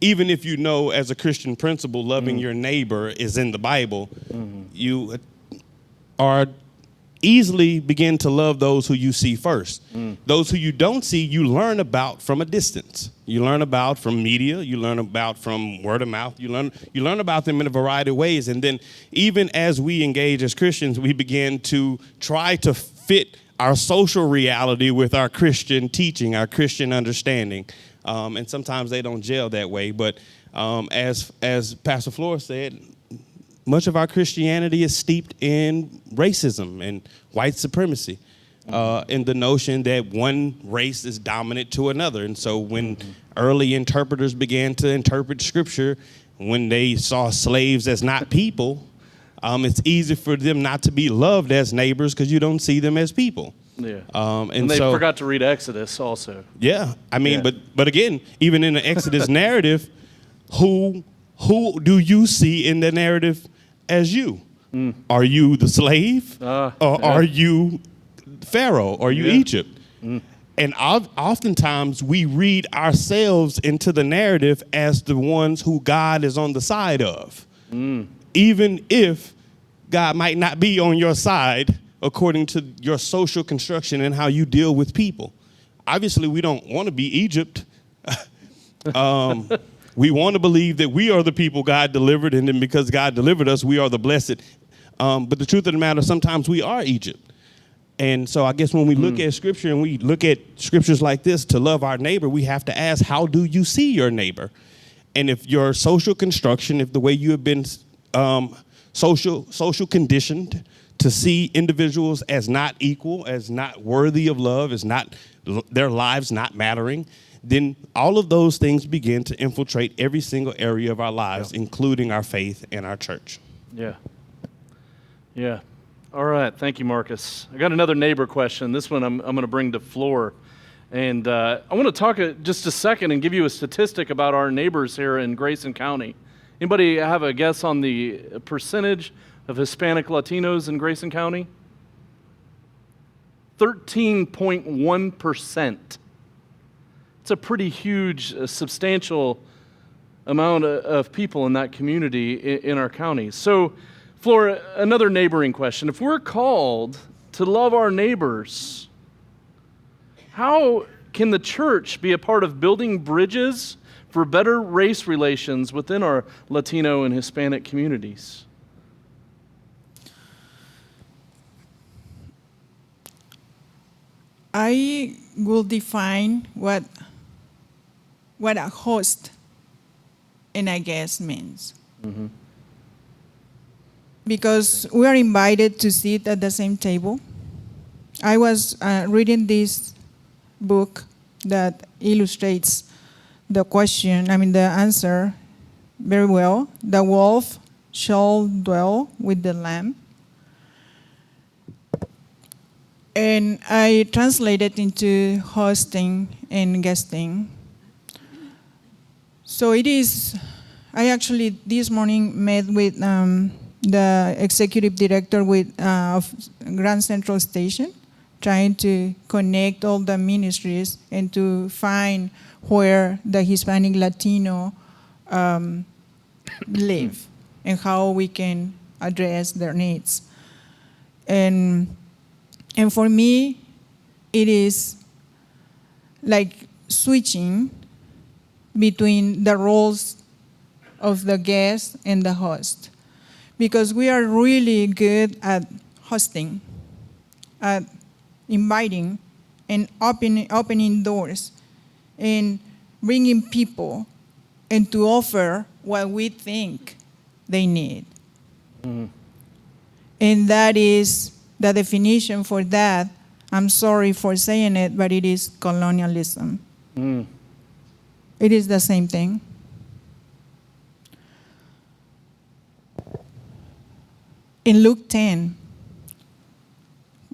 even if you know as a Christian principle, loving your neighbor is in the Bible. You are easily begin to love those who you see first. Those who you don't see, you learn about from a distance. You learn about from media, you learn about from word of mouth, you learn about them in a variety of ways. And then even as we engage as Christians, we begin to try to fit our social reality with our Christian teaching, our Christian understanding. And sometimes they don't gel that way. But as Pastor Floor said, much of our Christianity is steeped in racism and white supremacy, and the notion that one race is dominant to another. And so when early interpreters began to interpret Scripture, when they saw slaves as not people, it's easy for them not to be loved as neighbors because you don't see them as people. Yeah. And they so, forgot to read Exodus also. Yeah. I mean, Yeah. but again, even in the Exodus narrative, who do you see in the narrative as you? Are you the slave? Or are you Pharaoh? Are you Egypt? And oftentimes we read ourselves into the narrative as the ones who God is on the side of. Even if God might not be on your side according to your social construction and how you deal with people. Obviously, we don't want to be Egypt. We want to believe that we are the people God delivered, and then because God delivered us, we are the blessed. But the truth of the matter, sometimes we are Egypt. And so I guess when we look at Scripture and we look at scriptures like this to love our neighbor, we have to ask, how do you see your neighbor? And if your social construction, if the way you have been social conditioned to see individuals as not equal, as not worthy of love, as not their lives not mattering, then all of those things begin to infiltrate every single area of our lives, including our faith and our church. Yeah. All right. Thank you, Marcus. I got another neighbor question. This one I'm going to bring to Floor. And I want to talk just a second and give you a statistic about our neighbors here in Grayson County. Anybody have a guess on the percentage of Hispanic Latinos in Grayson County? 13.1%. It's a pretty huge, substantial amount of people in that community in our county. So, Flora, another neighboring question. If we're called to love our neighbors, how can the church be a part of building bridges for better race relations within our Latino and Hispanic communities? I will define what a host and a guest means. Because we are invited to sit at the same table. I was reading this book that illustrates the answer very well. The wolf shall dwell with the lamb. And I translated into hosting and guesting. So it is, I actually this morning met with the executive director of Grand Central Station, trying to connect all the ministries and to find where the Hispanic Latino live and how we can address their needs. And for me, it is like switching between the roles of the guest and the host, because we are really good at hosting, at inviting and opening doors and bringing people and to offer what we think they need. Mm. And that is the definition for that. I'm sorry for saying it, but it is colonialism. Mm. It is the same thing. In Luke 10,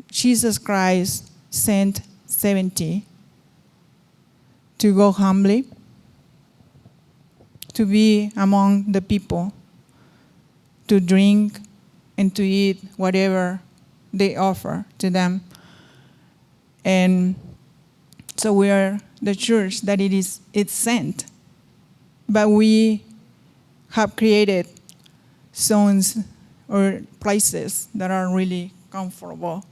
Jesus Christ sent 70 to go humbly, to be among the people, to drink and to eat whatever they offer to them. And so we are the church that it's sent. But we have created zones or places that are really comfortable.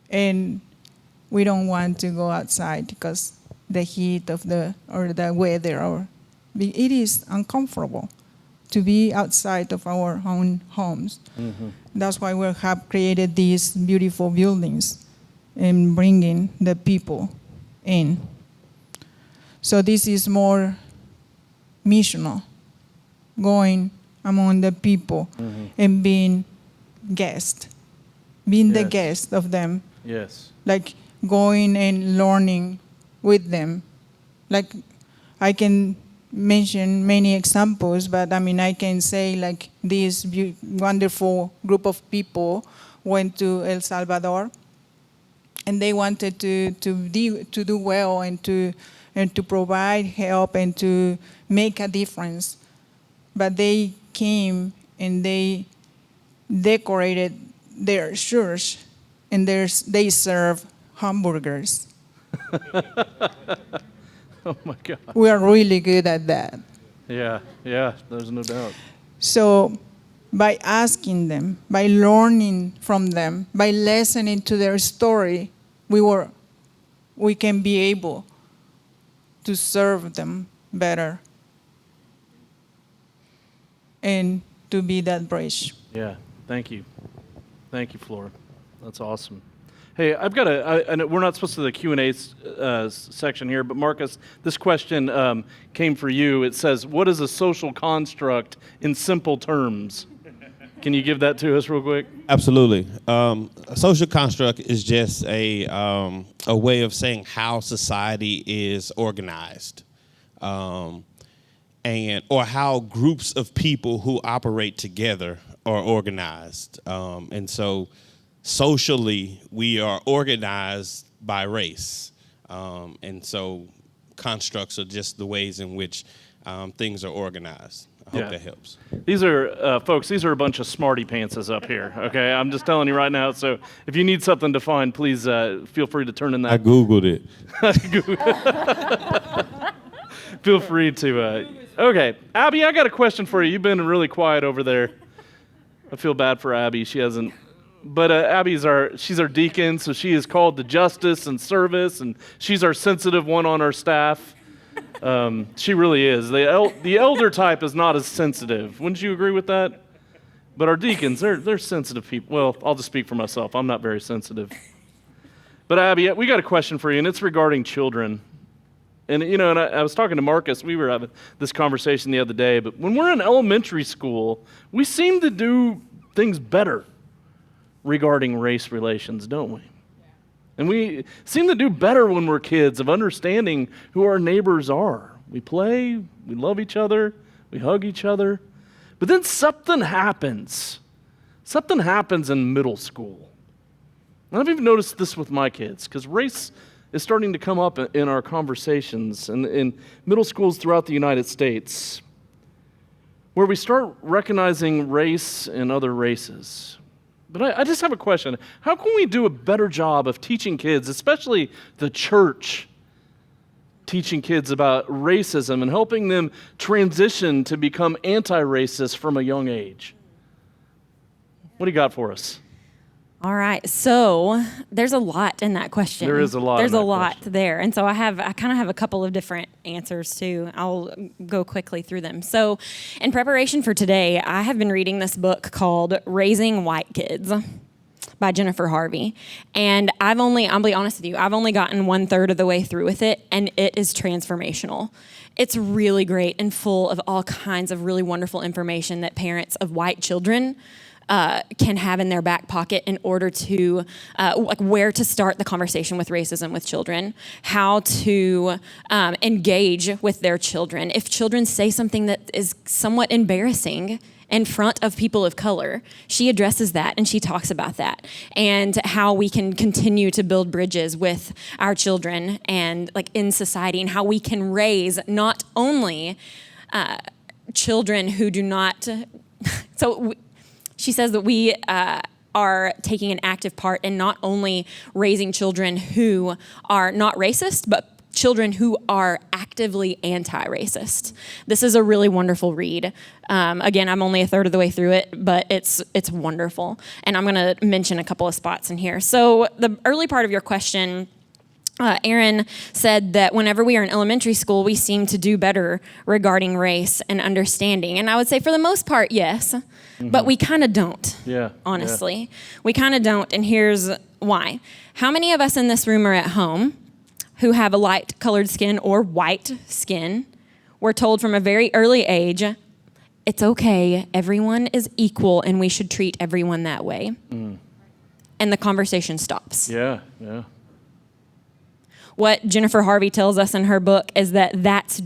And we don't want to go outside because the heat of the weather, or it is uncomfortable to be outside of our own homes. Mm-hmm. That's why we have created these beautiful buildings and bringing the people in. So this is more missional, going among the people and being guest, being the Yes. guest of them, Yes. like going and learning with them. Like I can mention many examples, but I mean I can say like this wonderful group of people went to El Salvador, and they wanted to do well and to provide help and to make a difference. But they came and they decorated their church, and they serve hamburgers. Oh my God. We are really good at that. Yeah, there's no doubt. So by asking them, by learning from them, by listening to their story, we can be able to serve them better and to be that bridge. Yeah, thank you. Thank you, Flora. That's awesome. Hey, I've got and we're not supposed to do the Q&A section here, but Marcus, this question came for you. It says, what is a social construct in simple terms? Can you give that to us real quick? Absolutely. A social construct is just a way of saying how society is organized, or how groups of people who operate together are organized. And so socially, we are organized by race. And so constructs are just the ways in which things are organized. I hope that helps. These are, folks, these are a bunch of smarty pantses up here, okay? I'm just telling you right now. So if you need something defined, please feel free to turn in that. I Googled it. Feel free to. Okay, Abby, I got a question for you. You've been really quiet over there. I feel bad for Abby. She hasn't. But she's our deacon, so she is called to justice and service, and she's our sensitive one on our staff. She really is. The elder type is not as sensitive. Wouldn't you agree with that? But our deacons, they're sensitive people. Well, I'll just speak for myself. I'm not very sensitive. But Abby, we got a question for you, and it's regarding children. And I was talking to Marcus. We were having this conversation the other day. But when we're in elementary school, we seem to do things better regarding race relations, don't we? And we seem to do better when we're kids of understanding who our neighbors are. We play, we love each other, we hug each other. But then something happens. Something happens in middle school. And I've even noticed this with my kids, because race is starting to come up in our conversations in middle schools throughout the United States, where we start recognizing race in other races. But I just have a question. How can we do a better job of teaching kids, especially the church, teaching kids about racism and helping them transition to become anti-racist from a young age? What do you got for us? All right, so there's a lot in that question. There is a lot. There's a lot there, and so I kind of have a couple of different answers too. I'll go quickly through them. So, in preparation for today, I have been reading this book called "Raising White Kids" by Jennifer Harvey, and I'll be honest with you, I've only gotten 1/3 of the way through with it, and it is transformational. It's really great and full of all kinds of really wonderful information that parents of white children can have in their back pocket in order to, like where to start the conversation with racism with children, how to engage with their children. If children say something that is somewhat embarrassing in front of people of color, she addresses that and she talks about that and how we can continue to build bridges with our children and like in society, and how we can raise not only children who do not, she says that we are taking an active part in not only raising children who are not racist, but children who are actively anti-racist. This is a really wonderful read. Again, I'm only 1/3 of the way through it, but it's wonderful. And I'm going to mention a couple of spots in here. So the early part of your question, Aaron said that whenever we are in elementary school, we seem to do better regarding race and understanding. And I would say for the most part, yes, but we kind of don't, honestly. We kind of don't, and here's why. How many of us in this room are at home who have a light-colored skin or white skin? We're told from a very early age, it's okay, everyone is equal, and we should treat everyone that way. And the conversation stops. Yeah. What Jennifer Harvey tells us in her book is that's,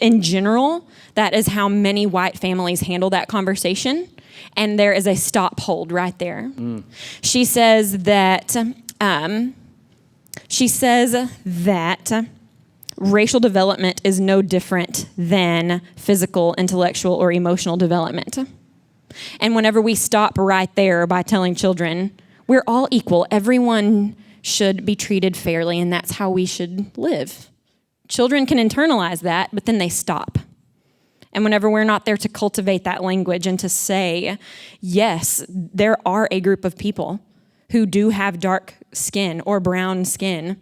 in general, that is how many white families handle that conversation, and there is a stop hold right there. She says that racial development is no different than physical, intellectual, or emotional development. And whenever we stop right there by telling children, we're all equal, everyone should be treated fairly, and that's how we should live. Children can internalize that, but then they stop. And whenever we're not there to cultivate that language and to say, yes, there are a group of people who do have dark skin or brown skin,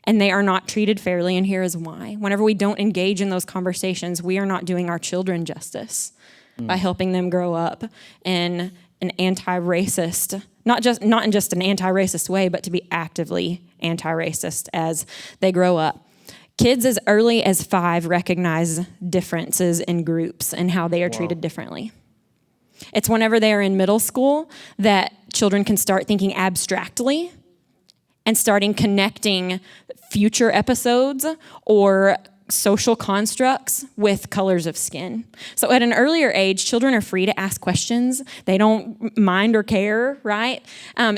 and they are not treated fairly, and here is why. Whenever we don't engage in those conversations, we are not doing our children justice by helping them grow up in an anti-racist, not in just an anti-racist way, but to be actively anti-racist as they grow up. Kids as early as 5 recognize differences in groups and how they are treated differently. It's whenever they are in middle school that children can start thinking abstractly and starting connecting future episodes or social constructs with colors of skin. So at an earlier age, children are free to ask questions. They don't mind or care, right?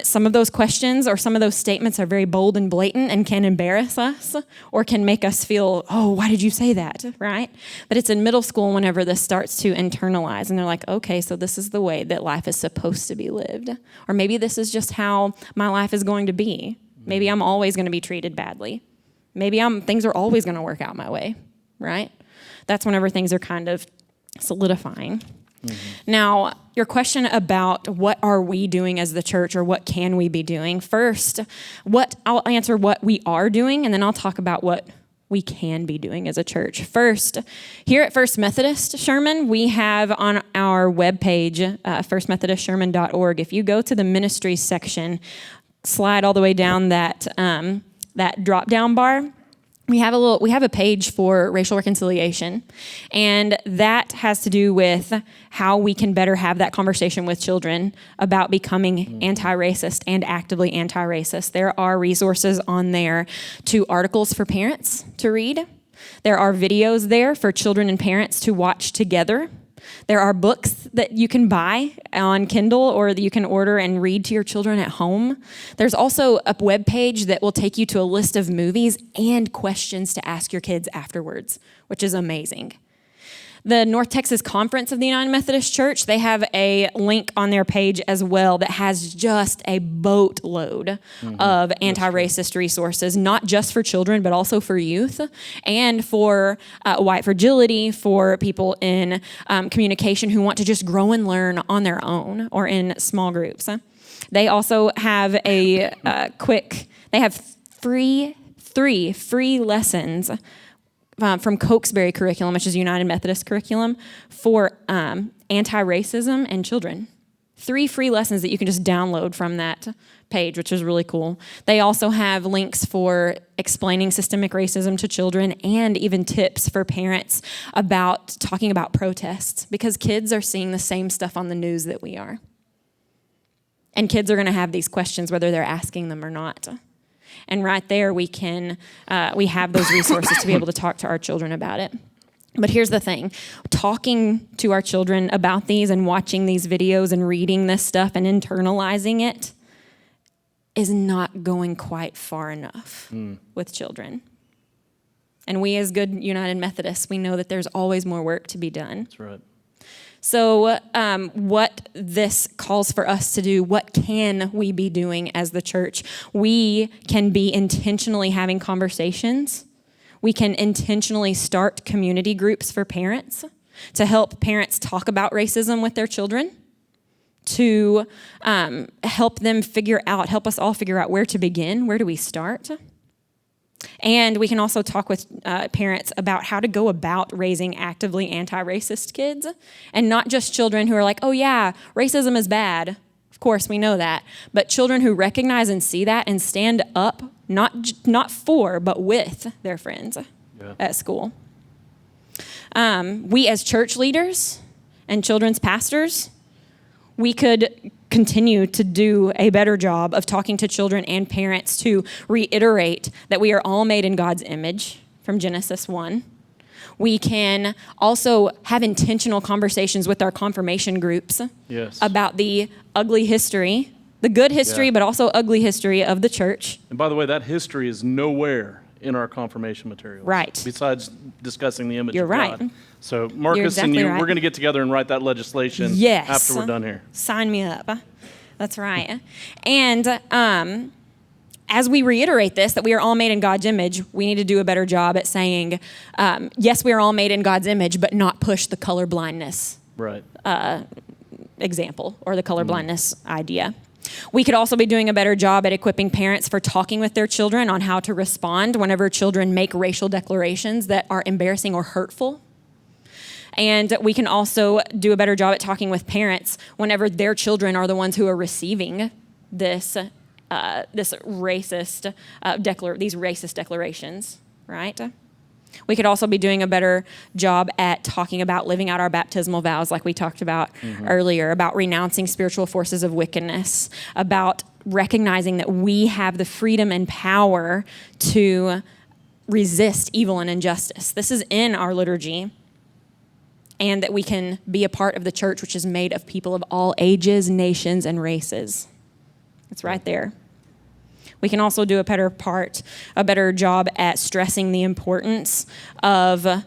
Some of those questions or some of those statements are very bold and blatant and can embarrass us or can make us feel, oh, why did you say that, right? But it's in middle school whenever this starts to internalize and they're like, okay, so this is the way that life is supposed to be lived. Or maybe this is just how my life is going to be. Maybe I'm always going to be treated badly. Maybe things are always going to work out my way, right? That's whenever things are kind of solidifying. Now, your question about what are we doing as the church or what can we be doing? First, I'll answer what we are doing, and then I'll talk about what we can be doing as a church. First, here at First Methodist Sherman, we have on our webpage, firstmethodistsherman.org, if you go to the ministries section, slide all the way down that drop-down bar, we have a page for racial reconciliation, and that has to do with how we can better have that conversation with children about becoming anti-racist and actively anti-racist. There are resources on there to articles for parents to read. There are videos there for children and parents to watch together. There are books that you can buy on Kindle or that you can order and read to your children at home. There's also a web page that will take you to a list of movies and questions to ask your kids afterwards, which is amazing. The North Texas Conference of the United Methodist Church, they have a link on their page as well that has just a boatload of anti-racist resources, not just for children, but also for youth and for white fragility, for people in communication who want to just grow and learn on their own or in small groups. They also have they have three free lessons from Cokesbury curriculum, which is United Methodist curriculum, for anti-racism and children. 3 free lessons that you can just download from that page, which is really cool. They also have links for explaining systemic racism to children and even tips for parents about talking about protests, because kids are seeing the same stuff on the news that we are. And kids are going to have these questions whether they're asking them or not. And right there, we have those resources to be able to talk to our children about it. But here's the thing. Talking to our children about these and watching these videos and reading this stuff and internalizing it is not going quite far enough with children. And we as good United Methodists, we know that there's always more work to be done. That's right. So what this calls for us to do, what can we be doing as the church? We can be intentionally having conversations. We can intentionally start community groups for parents to help parents talk about racism with their children, to help us all figure out where to begin, where do we start? And we can also talk with parents about how to go about raising actively anti-racist kids, and not just children who are like, oh yeah, racism is bad. Of course, we know that. But children who recognize and see that and stand up, not for, but with their friends at school. We as church leaders and children's pastors, we could continue to do a better job of talking to children and parents to reiterate that we are all made in God's image from Genesis 1. We can also have intentional conversations with our confirmation groups about the ugly history, the good history, but also ugly history of the church. And by the way, that history is nowhere in our confirmation materials. Right. Besides discussing the image You're of right. God. So Marcus exactly and you, right. we're going to get together and write that legislation after we're done here. Sign me up. That's right. And as we reiterate this, that we are all made in God's image, we need to do a better job at saying, yes, we are all made in God's image, but not push the colorblindness example or the colorblindness idea. We could also be doing a better job at equipping parents for talking with their children on how to respond whenever children make racial declarations that are embarrassing or hurtful. And we can also do a better job at talking with parents whenever their children are the ones who are receiving these racist declarations, right? We could also be doing a better job at talking about living out our baptismal vows like we talked about earlier, about renouncing spiritual forces of wickedness, about recognizing that we have the freedom and power to resist evil and injustice. This is in our liturgy, and that we can be a part of the church, which is made of people of all ages, nations, and races. It's right there. We can also do a better job at stressing the importance of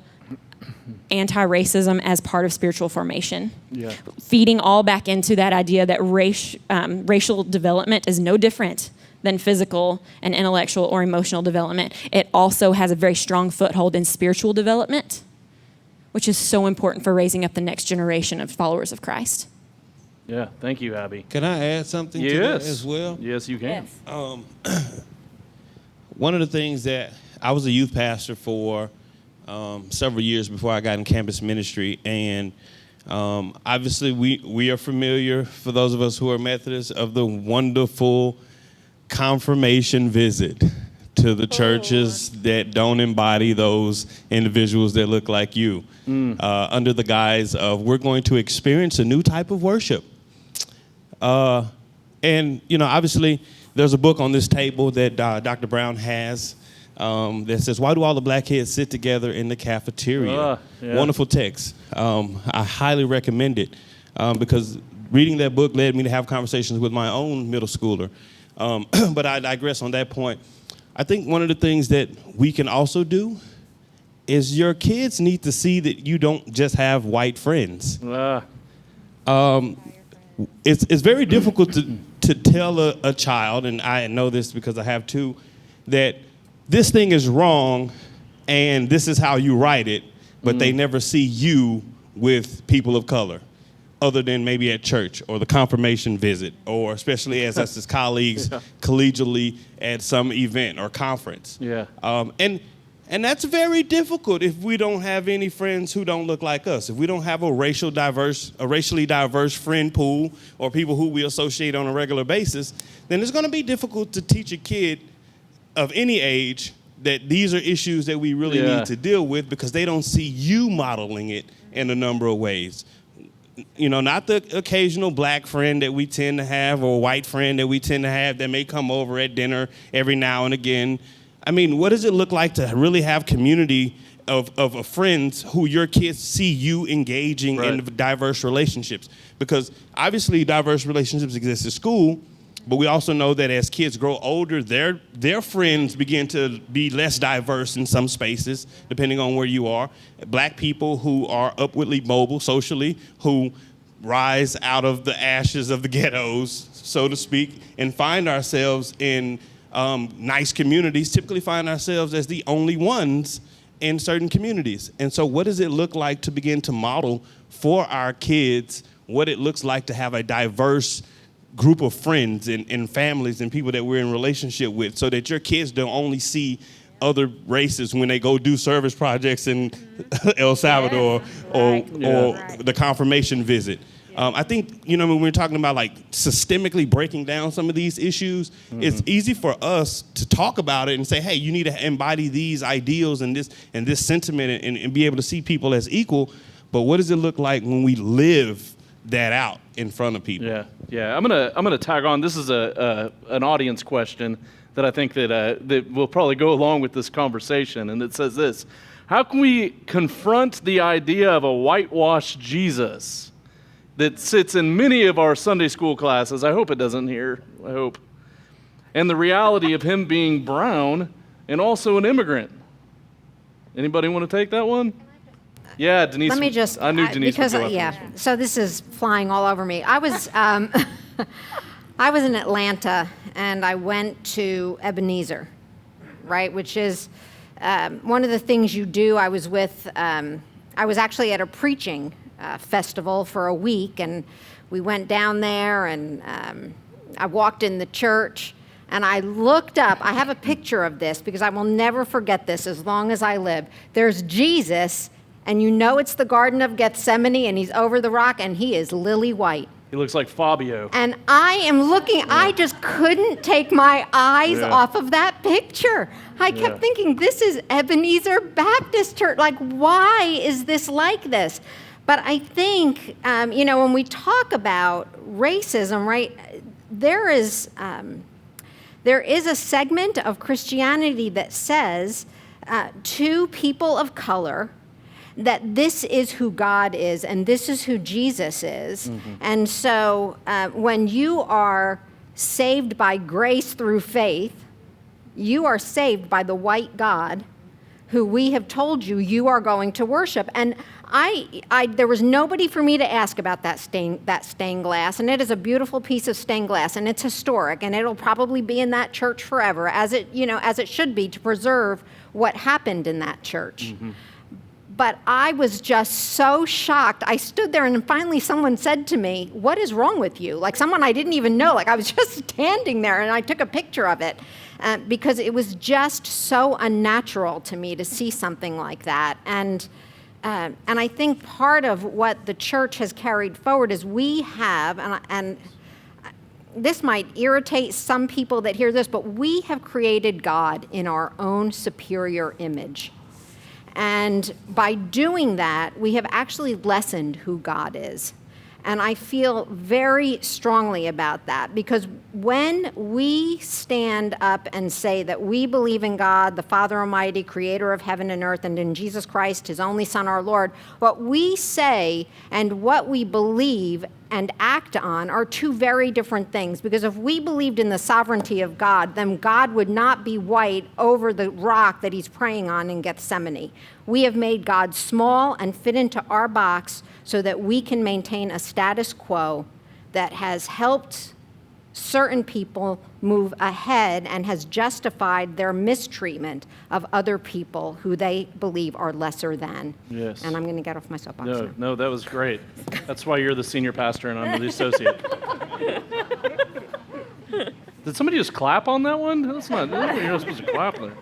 anti-racism as part of spiritual formation. Yeah. Feeding all back into that idea that racial development is no different than physical and intellectual or emotional development. It also has a very strong foothold in spiritual development, which is so important for raising up the next generation of followers of Christ. Yeah, thank you, Abby. Can I add something to that as well? Yes, you can. Yes. One of the things that I was a youth pastor for several years before I got in campus ministry, and obviously we are familiar, for those of us who are Methodists, of the wonderful confirmation visit to the churches that don't embody those individuals that look like you, under the guise of we're going to experience a new type of worship. And, obviously, there's a book on this table that Dr. Brown has that says, "Why do all the black kids sit together in the cafeteria?" Yeah. Wonderful text. I highly recommend it because reading that book led me to have conversations with my own middle schooler. But I digress on that point. I think one of the things that we can also do is your kids need to see that you don't just have white friends. It's very difficult to tell a child, and I know this because I have two, that this thing is wrong and this is how you write it, but they never see you with people of color, other than maybe at church or the confirmation visit, or especially as us as colleagues collegially at some event or conference. Yeah. And that's very difficult if we don't have any friends who don't look like us. If we don't have a racially diverse friend pool or people who we associate on a regular basis, then it's going to be difficult to teach a kid of any age that these are issues that we really need to deal with, because they don't see you modeling it in a number of ways. You know, not the occasional black friend that we tend to have or white friend that we tend to have that may come over at dinner every now and again. I mean, what does it look like to really have community of friends who your kids see you engaging in diverse relationships? Because obviously diverse relationships exist at school, but we also know that as kids grow older, their friends begin to be less diverse in some spaces, depending on where you are. Black people who are upwardly mobile socially, who rise out of the ashes of the ghettos, so to speak, and find ourselves in nice communities, typically find ourselves as the only ones in certain communities. And so what does it look like to begin to model for our kids what it looks like to have a diverse group of friends and families and people that we're in relationship with, so that your kids don't only see other races when they go do service projects in El Salvador or the confirmation visit. I think, you know, when we're talking about like systemically breaking down some of these issues, it's easy for us to talk about it and say, hey, you need to embody these ideals and this sentiment and be able to see people as equal. But what does it look like when we live that out in front of people? Yeah. I'm gonna tag on. This is an audience question that I think that will probably go along with this conversation, and it says this: how can we confront the idea of a whitewashed Jesus that sits in many of our Sunday school classes? I hope it doesn't here. I hope. And the reality of him being brown and also an immigrant. Anybody want to take that one? Yeah, Denise. Let me just, I knew Denise because, would go after me. so this is flying all over me. I was in Atlanta, and I went to Ebenezer, right, which is one of the things you do. I was actually at a preaching festival for a week, and we went down there, and I walked in the church, and I looked up. I have a picture of this because I will never forget this as long as I live. There's Jesus, and you know it's the Garden of Gethsemane, and he's over the rock, and he is lily white. He looks like Fabio. And I am looking, I just couldn't take my eyes off of that picture. I kept thinking, this is Ebenezer Baptist Church. Like, why is this like this? But I think, you know, when we talk about racism, right, there is a segment of Christianity that says to people of color that this is who God is and this is who Jesus is. And so when you are saved by grace through faith, you are saved by the white God who we have told you are going to worship. And there was nobody for me to ask about that stained glass, and it is a beautiful piece of stained glass, and it's historic, and it'll probably be in that church forever, as it should be, to preserve what happened in that church. But I was just so shocked. I stood there, and finally someone said to me, "What is wrong with you?" Like someone I didn't even know. Like I was just standing there, and I took a picture of it because it was just so unnatural to me to see something like that. And I think part of what the church has carried forward is we have, and this might irritate some people that hear this, but we have created God in our own superior image. And by doing that, we have actually lessened who God is. And I feel very strongly about that, because when we stand up and say that we believe in God, the Father Almighty, creator of heaven and earth, and in Jesus Christ, his only Son, our Lord, what we say and what we believe and act on are two very different things. Because if we believed in the sovereignty of God, then God would not be white over the rock that he's praying on in Gethsemane. We have made God small and fit into our box so that we can maintain a status quo that has helped certain people move ahead and has justified their mistreatment of other people who they believe are lesser than. Yes. And I'm going to get off my soapbox now. No, that was great. That's why you're the senior pastor and I'm the associate. Did somebody just clap on that one? That's not, you're not supposed to clap there.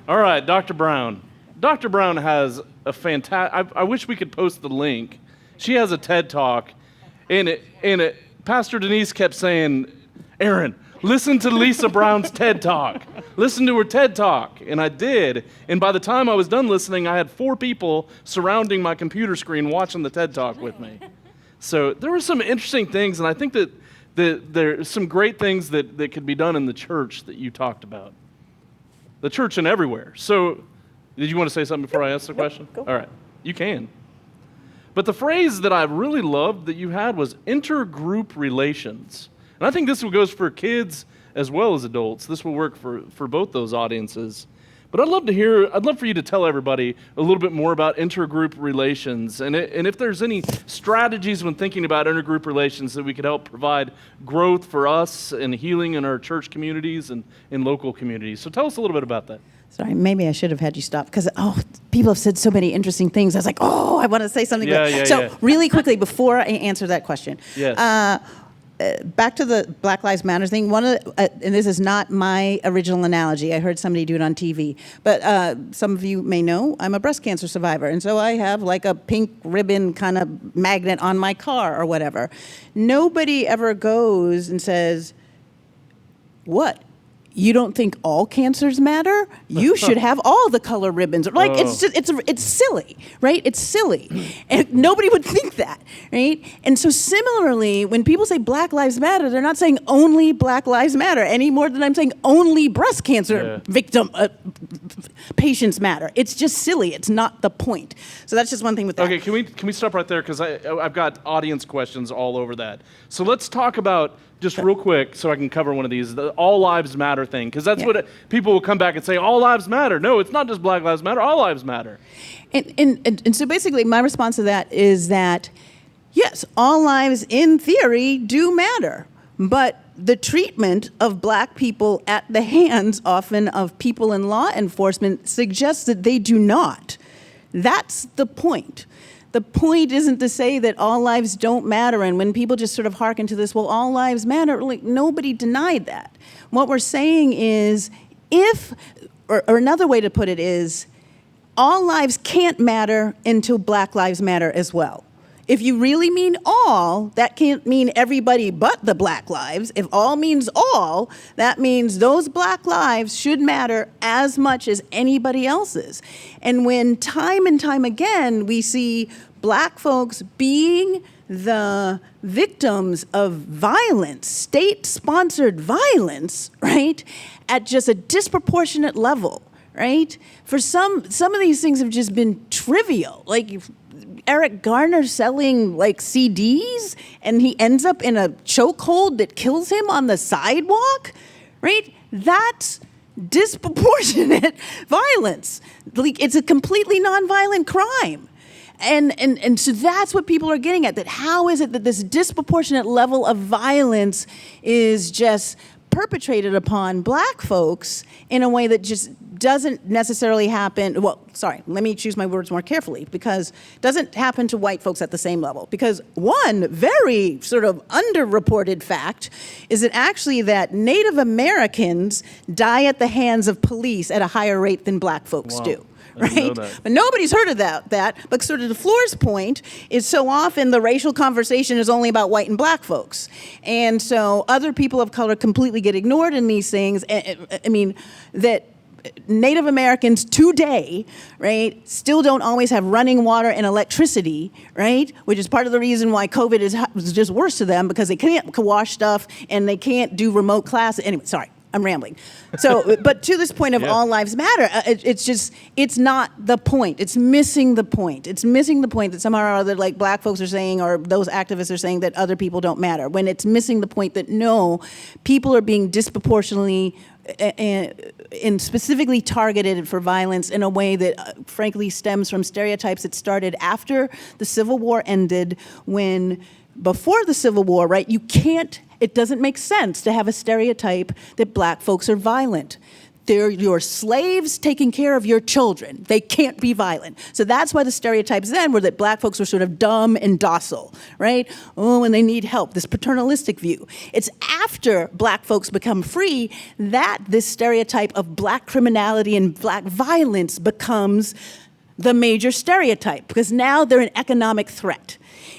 All right, Dr. Brown. Dr. Brown has a fantastic, I wish we could post the link. She has a TED Talk, and Pastor Denise kept saying, Aaron, listen to Lisa Brown's TED Talk. Listen to her TED Talk. And I did. And by the time I was done listening, I had 4 people surrounding my computer screen watching the TED Talk with me. So there were some interesting things, and I think that there's some great things that could be done in the church that you talked about. The church and everywhere. So did you want to say something before I ask the question? Go. All right. You can. But the phrase that I really loved that you had was intergroup relations. And I think this goes for kids as well as adults. This will work for both those audiences. But I'd love for you to tell everybody a little bit more about intergroup relations, and if there's any strategies when thinking about intergroup relations that we could help provide growth for us and healing in our church communities and in local communities. So tell us a little bit about that. Sorry, maybe I should have had you stop, because, people have said so many interesting things. I was like, I want to say something. Yeah. Really quickly, before I answer that question. Yes. Back to the Black Lives Matter thing, and this is not my original analogy, I heard somebody do it on TV, but some of you may know I'm a breast cancer survivor, and so I have like a pink ribbon kind of magnet on my car or whatever. Nobody ever goes and says, what? You don't think all cancers matter? You should have all the color ribbons. Like, it's silly, right? It's silly. And nobody would think that, right? And so similarly, when people say Black Lives Matter, they're not saying only Black Lives Matter any more than I'm saying only breast cancer victim patients matter. It's just silly. It's not the point. So that's just one thing with that. Okay, can we stop right there, because I've got audience questions all over that. So let's talk about, just real quick, so I can cover one of these, the all lives matter thing, because that's what people will come back and say, all lives matter. No, it's not just Black Lives Matter, all lives matter. And so basically my response to that is that, yes, all lives in theory do matter, but the treatment of Black people at the hands often of people in law enforcement suggests that they do not. That's the point. The point isn't to say that all lives don't matter, and when people just sort of hearken to this, well, all lives matter, like, nobody denied that. What we're saying is, or another way to put it is, all lives can't matter until Black Lives Matter as well. If you really mean all, that can't mean everybody but the Black lives. If all means all, that means those Black lives should matter as much as anybody else's. And when time and time again we see Black folks being the victims of violence, state-sponsored violence, right, at just a disproportionate level, right? For some of these things have just been trivial, like Eric Garner selling like CDs and he ends up in a chokehold that kills him on the sidewalk, right? That's disproportionate violence. Like, it's a completely nonviolent crime. And so that's what people are getting at, that how is it that this disproportionate level of violence is just perpetrated upon Black folks in a way that just doesn't necessarily happen, well, sorry, let me choose my words more carefully, because it doesn't happen to white folks at the same level. Because one very sort of underreported fact is that actually that Native Americans die at the hands of police at a higher rate than Black folks do. Right? But nobody's heard of that. But sort of to Floor's point is so often the racial conversation is only about white and Black folks. And so other people of color completely get ignored in these things. I mean, that Native Americans today, right, still don't always have running water and electricity, right, which is part of the reason why COVID is just worse to them, because they can't wash stuff and they can't do remote classes. Anyway, sorry, I'm rambling. So, but to this point of all lives matter, it's not the point. It's missing the point. It's missing the point that somehow or other, like black folks are saying, or those activists are saying, that other people don't matter. When it's missing the point that no, people are being disproportionately and specifically targeted for violence in a way that frankly stems from stereotypes that started after the Civil War ended, when before the Civil War, right, it doesn't make sense to have a stereotype that black folks are violent. They're your slaves taking care of your children. They can't be violent. So that's why the stereotypes then were that black folks were sort of dumb and docile, right? Oh, and they need help, this paternalistic view. It's after black folks become free that this stereotype of black criminality and black violence becomes the major stereotype, because now they're an economic threat.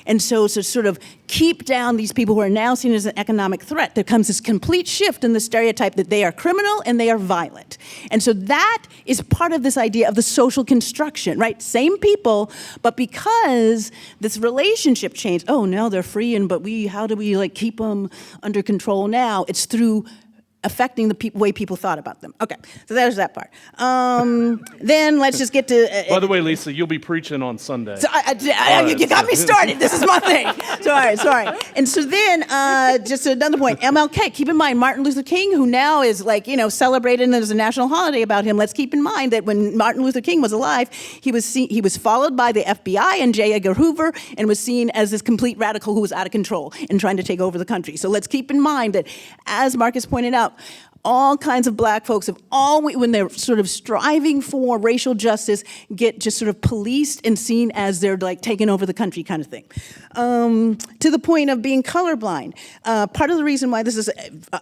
And so to sort of keep down these people who are now seen as an economic threat, there comes this complete shift in the stereotype that they are criminal and they are violent. And so that is part of this idea of the social construction, right? Same people, but because this relationship changed, oh, now they're free, but how do we like keep them under control now? It's through affecting the way people thought about them. Okay, so there's that part. Then let's just get to... By the way, Lisa, you'll be preaching on Sunday. So you got me started. This is my thing. Sorry. And so then, just another point, MLK. Keep in mind, Martin Luther King, who now is celebrated and there's a national holiday about him. Let's keep in mind that when Martin Luther King was alive, he was followed by the FBI and J. Edgar Hoover, and was seen as this complete radical who was out of control and trying to take over the country. So let's keep in mind that, as Marcus pointed out, all kinds of black folks have always, when they're sort of striving for racial justice, get just sort of policed and seen as they're like taking over the country kind of thing. To the point of being colorblind. Part of the reason why this is,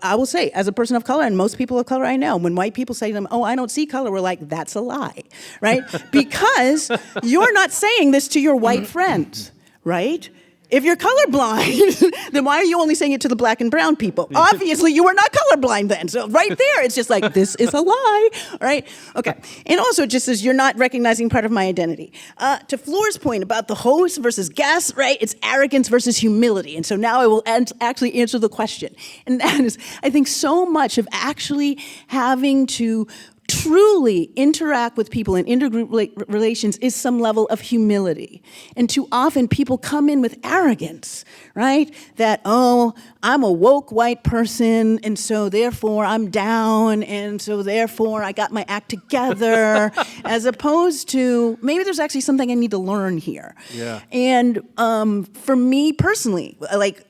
I will say, as a person of color, and most people of color I know, when white people say to them, oh, I don't see color, we're like, that's a lie, right? Because you're not saying this to your white friends, right? If you're colorblind, then why are you only saying it to the black and brown people? Obviously, you were not colorblind then. So right there, it's just like, this is a lie, right? Okay. And also, just as you're not recognizing part of my identity. To Floor's point about the host versus guest, right? It's arrogance versus humility. And so now I will actually answer the question. And that is, I think so much of actually having to truly interact with people in intergroup relations is some level of humility. And too often people come in with arrogance, right? That, oh, I'm a woke white person, and so therefore I'm down, and so therefore I got my act together, as opposed to, maybe there's actually something I need to learn here. Yeah. And for me personally, like,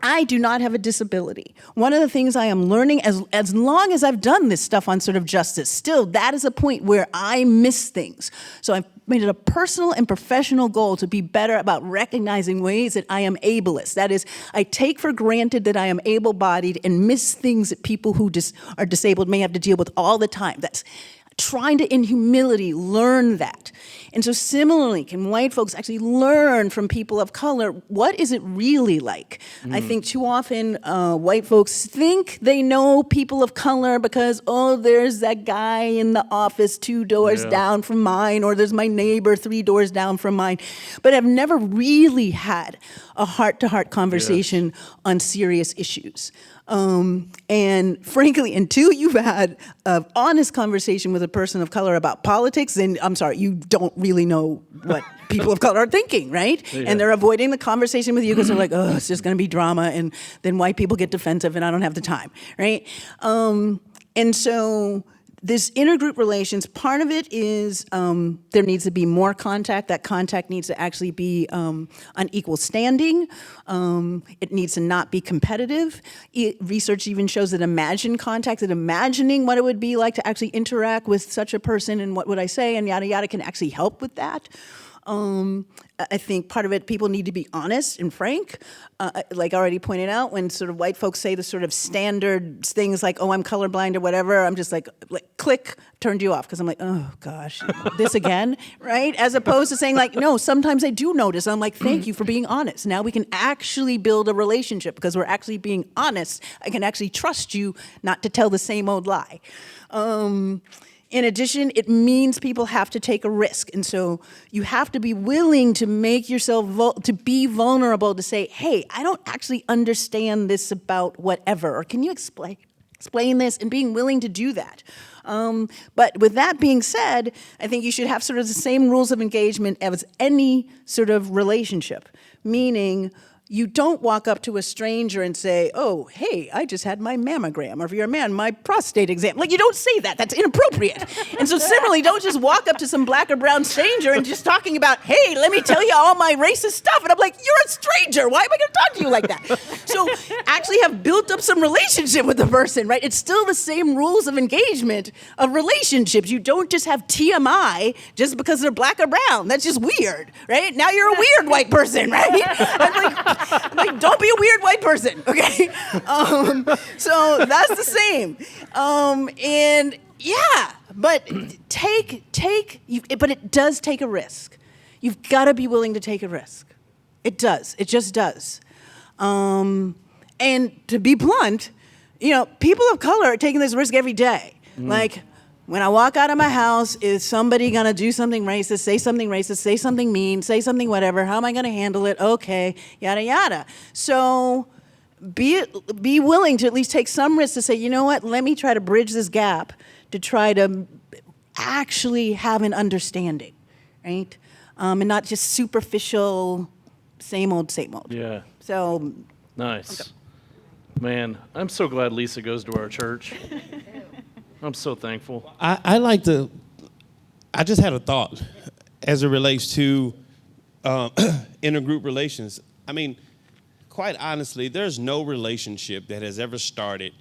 I do not have a disability. One of the things I am learning, as long as I've done this stuff on sort of justice, still that is a point where I miss things. So I've made it a personal and professional goal to be better about recognizing ways that I am ableist. That is, I take for granted that I am able-bodied and miss things that people who are disabled may have to deal with all the time. That's trying to, in humility, learn that. And so similarly, can white folks actually learn from people of color, what is it really like? I think too often white folks think they know people of color because, oh, there's that guy in the office 2 doors down from mine, or there's my neighbor 3 doors down from mine, but have never really had a heart-to-heart conversation on serious issues. And frankly, until you've had an honest conversation with a person of color about politics, then I'm sorry, you don't really know what people of color are thinking, right? Yeah. And they're avoiding the conversation with you because they're like, oh, it's just gonna be drama, and then white people get defensive and I don't have the time, right? And so this intergroup relations, part of it is there needs to be more contact. That contact needs to actually be on equal standing. It needs to not be competitive. Research even shows that imagined contact, that imagining what it would be like to actually interact with such a person and what would I say and yada yada can actually help with that. I think part of it, people need to be honest and frank. Like I already pointed out, when sort of white folks say the sort of standard things like, oh, I'm colorblind or whatever, I'm just like click, turned you off. Because I'm like, oh gosh, this again, right? As opposed to saying like, no, sometimes I do notice. I'm like, thank you for being honest. Now we can actually build a relationship because we're actually being honest. I can actually trust you not to tell the same old lie. In addition, it means people have to take a risk. And so you have to be willing to make yourself, to be vulnerable, to say, hey, I don't actually understand this about whatever. Or can you explain this? And being willing to do that. But with that being said, I think you should have sort of the same rules of engagement as any sort of relationship, meaning you don't walk up to a stranger and say, oh, hey, I just had my mammogram, or if you're a man, my prostate exam. Like, you don't say that. That's inappropriate. And so similarly, don't just walk up to some black or brown stranger and just talking about, hey, let me tell you all my racist stuff. And I'm like, you're a stranger. Why am I going to talk to you like that? So actually have built up some relationship with the person, right? It's still the same rules of engagement of relationships. You don't just have TMI just because they're black or brown. That's just weird, right? Now you're a weird white person, right? I'm like, don't be a weird white person, okay? So that's the same. And yeah, but but it does take a risk. You've got to be willing to take a risk. It does. It just does. And to be blunt, people of color are taking this risk every day. Like, when I walk out of my house, is somebody gonna do something racist, say something mean, say something whatever? How am I gonna handle it? Okay, yada, yada. So be willing to at least take some risks to say, you know what, let me try to bridge this gap to try to actually have an understanding, right? And not just superficial, same old, same old. Yeah. So. Nice. Okay. Man, I'm so glad Lisa goes to our church. I'm so thankful. I just had a thought as it relates to intergroup relations. I mean, quite honestly, there's no relationship that has ever started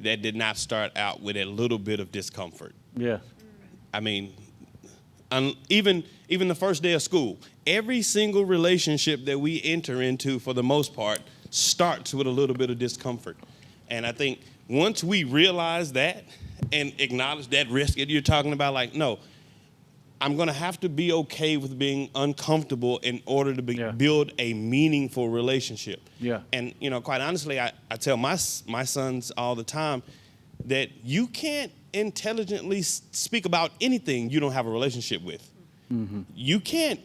that did not start out with a little bit of discomfort. Yeah. I mean, even the first day of school, every single relationship that we enter into, for the most part, starts with a little bit of discomfort. And I think once we realize that and acknowledge that risk that you're talking about, like, no, I'm going to have to be okay with being uncomfortable in order to build a meaningful relationship. Yeah. And, quite honestly, I tell my sons all the time that you can't intelligently speak about anything you don't have a relationship with. Mm-hmm. You can't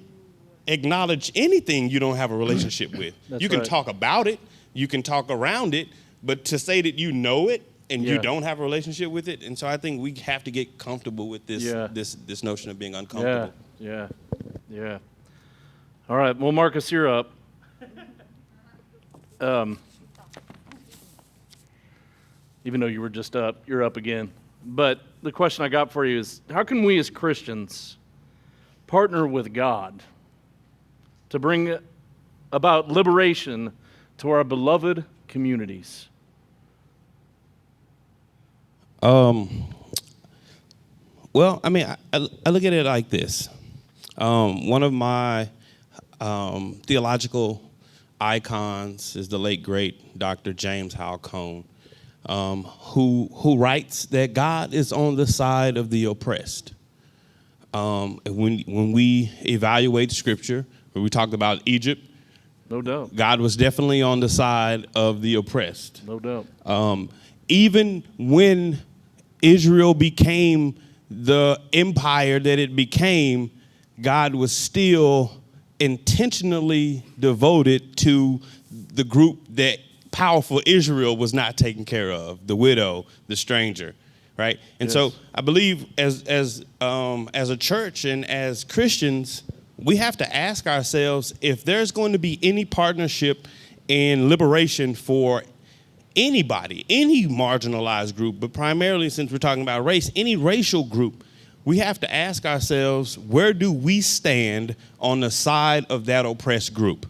acknowledge anything you don't have a relationship with. You can talk about it, you can talk around it, but to say that you know it and you don't have a relationship with it, and so I think we have to get comfortable with this this notion of being uncomfortable. Yeah. All right, well, Marcus, you're up. Even though you were just up, you're up again. But the question I got for you is, how can we as Christians partner with God to bring about liberation to our beloved communities? Well, I mean, I look at it like this. One of my theological icons is the late, great Dr. James Howell Cone, who writes that God is on the side of the oppressed. When we evaluate Scripture, when we talked about Egypt, no doubt, God was definitely on the side of the oppressed. No doubt. Even when Israel became the empire that it became, God was still intentionally devoted to the group that powerful Israel was not taking care of, the widow, the stranger, right? And so I believe as a church and as Christians, we have to ask ourselves if there's going to be any partnership in liberation for anybody, any marginalized group, but primarily since we're talking about race, any racial group, we have to ask ourselves, where do we stand on the side of that oppressed group?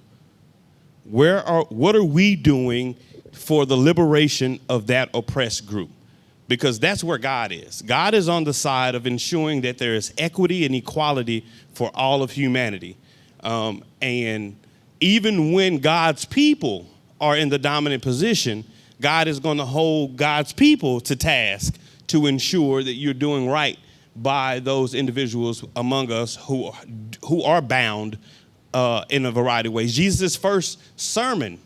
What are we doing for the liberation of that oppressed group? Because that's where God is. God is on the side of ensuring that there is equity and equality for all of humanity. And even when God's people are in the dominant position, God is going to hold God's people to task to ensure that you're doing right by those individuals among us who are bound in a variety of ways. Jesus' first sermon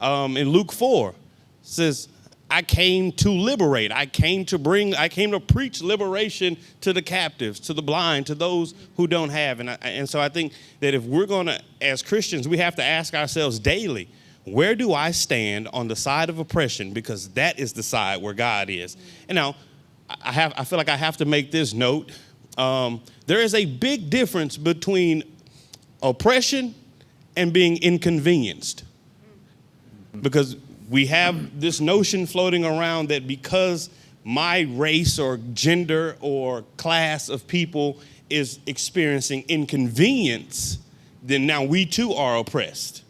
in Luke 4 says, I came to liberate. I came to preach liberation to the captives, to the blind, to those who don't have. And so I think that if we're going to, as Christians, we have to ask ourselves daily, where do I stand on the side of oppression? Because that is the side where God is. And now, I feel like I have to make this note. There is a big difference between oppression and being inconvenienced. Because we have this notion floating around that because my race or gender or class of people is experiencing inconvenience, then now we too are oppressed.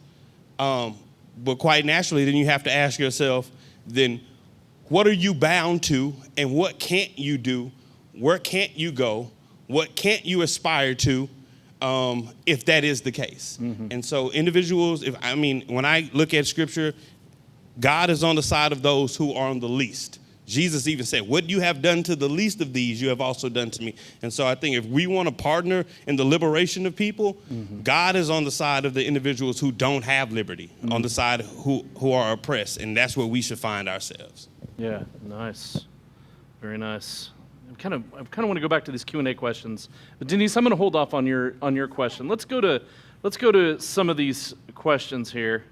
But quite naturally, then you have to ask yourself, then what are you bound to and what can't you do? Where can't you go? What can't you aspire to if that is the case? Mm-hmm. And so individuals, when I look at scripture, God is on the side of those who are on the least. Jesus even said, what you have done to the least of these, you have also done to me. And so I think if we want to partner in the liberation of people, mm-hmm. God is on the side of the individuals who don't have liberty, mm-hmm. on the side who are oppressed. And that's where we should find ourselves. Yeah, nice. Very nice. I kind of want to go back to these Q&A questions. But Denise, I'm going to hold off on your question. Let's go to some of these questions here.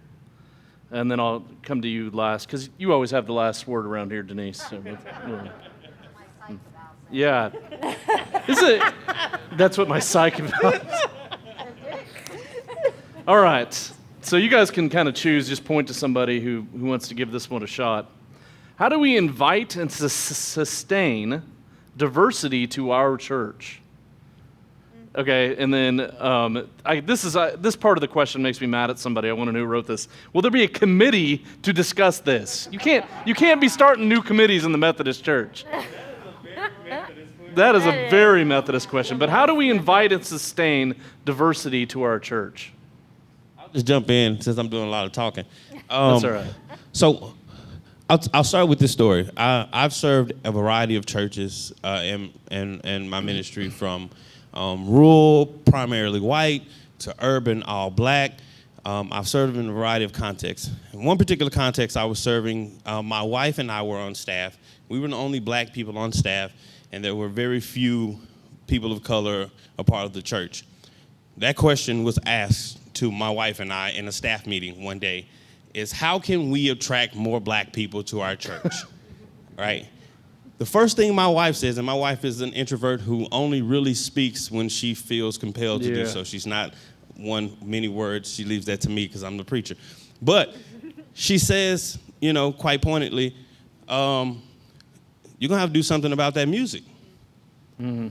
And then I'll come to you last, because you always have the last word around here, Denise. So yeah. That's what my psych about. All right. So you guys can kind of choose, just point to somebody who wants to give this one a shot. How do we invite and sustain diversity to our church? Okay, and then this part of the question makes me mad at somebody. I want to know who wrote this. Will there be a committee to discuss this? You can't be starting new committees in the Methodist Church. That is a very Methodist question. But how do we invite and sustain diversity to our church? I'll just jump in since I'm doing a lot of talking. That's all right. So I'll start with this story. I've served a variety of churches in my ministry, from rural, primarily white, to urban, all black. I've served in a variety of contexts. In one particular context, I was serving, my wife and I were on staff. We were the only black people on staff, and there were very few people of color a part of the church. That question was asked to my wife and I in a staff meeting one day, is how can we attract more black people to our church, right? The first thing my wife says, and my wife is an introvert who only really speaks when she feels compelled to do so. She's not many words. She leaves that to me because I'm the preacher. But she says, quite pointedly, you're going to have to do something about that music. Mm-hmm.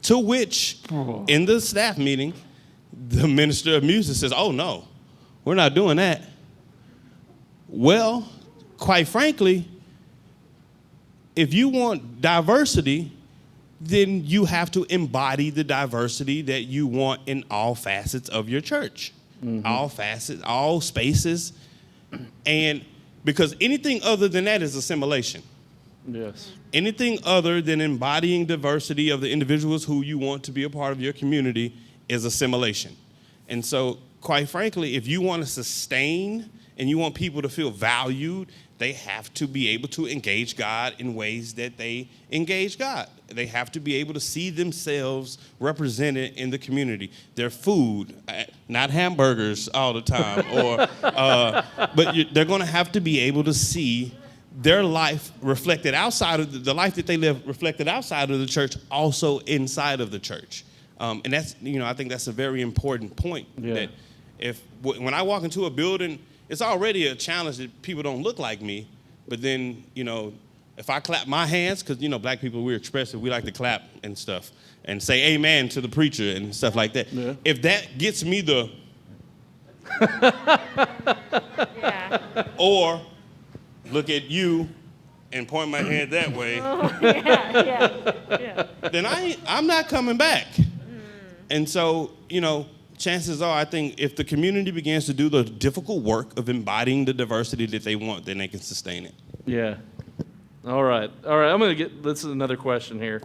To which, in the staff meeting, the minister of music says, oh, no, we're not doing that. Well, quite frankly, if you want diversity, then you have to embody the diversity that you want in all facets of your church. Mm-hmm. All facets, all spaces. And because anything other than that is assimilation. Yes. Anything other than embodying diversity of the individuals who you want to be a part of your community is assimilation. And so, quite frankly, if you want to sustain and you want people to feel valued, they have to be able to engage God in ways that they engage God. They have to be able to see themselves represented in the community. Their food, not hamburgers all the time, but they're going to have to be able to see their life reflected outside of the life that they live reflected outside of the church, also inside of the church. And that's, I think that's a very important point. Yeah. That when I walk into a building, it's already a challenge that people don't look like me, but then, if I clap my hands, because, black people, we're expressive, we like to clap and stuff, and say amen to the preacher and stuff like that. Yeah. If that gets me the... or look at you and point my head that way, then I'm not coming back. And so, chances are, I think if the community begins to do the difficult work of embodying the diversity that they want, then they can sustain it. Yeah. All right. I'm going to this is another question here.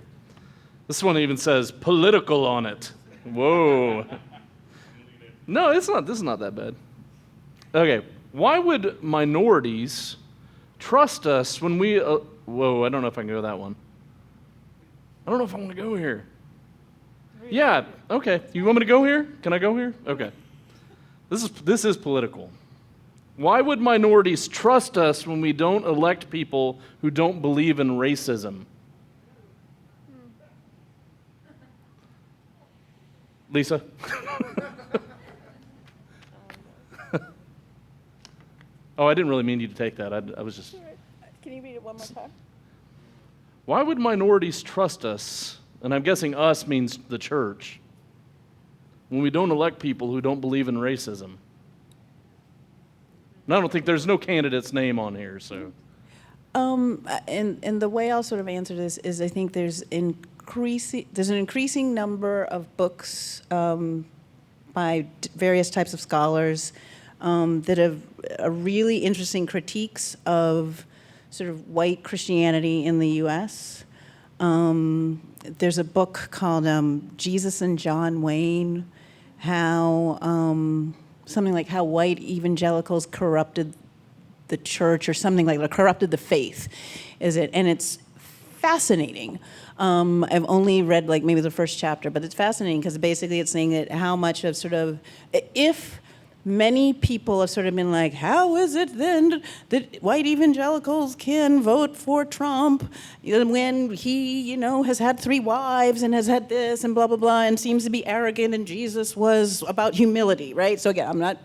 This one even says political on it. Whoa. No, it's not. This is not that bad. Okay. Why would minorities trust us when we, whoa, I don't know if I can go that one. I don't know if I want to go here. Yeah, okay. You want me to go here? Can I go here? Okay. This is political. Why would minorities trust us when we don't elect people who don't believe in racism? Lisa? Oh, I didn't really mean you to take that. I was just... Can you read it one more time? Why would minorities trust us, and I'm guessing us means the church, when we don't elect people who don't believe in racism? And I don't think there's no candidate's name on here, so... And the way I'll sort of answer this is I think there's an increasing number of books by various types of scholars that have really interesting critiques of sort of white Christianity in the U.S. There's a book called Jesus and John Wayne, how something like how white evangelicals corrupted the church or something like that, corrupted the faith, is it? And it's fascinating. I've only read like maybe the first chapter, but it's fascinating because basically it's saying that how much of sort of, if many people have sort of been like, how is it then that white evangelicals can vote for Trump when he, you know, has had 3 wives and has had this and blah, blah, blah, and seems to be arrogant and Jesus was about humility, right? So again,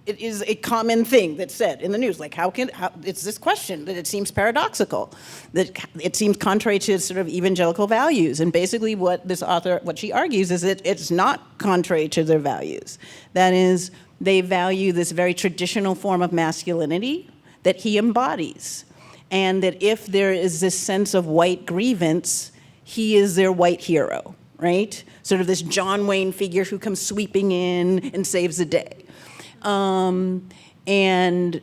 it is a common thing that's said in the news, like it's this question that it seems paradoxical, that it seems contrary to sort of evangelical values. And basically what this author, what she argues is that it's not contrary to their values. That is, they value this very traditional form of masculinity that he embodies. And that if there is this sense of white grievance, he is their white hero, right? Sort of this John Wayne figure who comes sweeping in and saves the day. And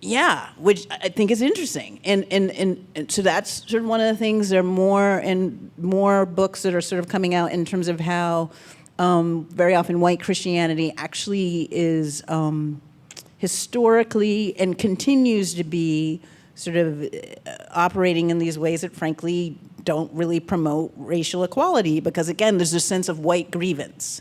yeah, which I think is interesting. And so that's sort of one of the things. There are more and more books that are sort of coming out in terms of how very often white Christianity actually is historically and continues to be sort of operating in these ways that frankly don't really promote racial equality because again, there's this sense of white grievance.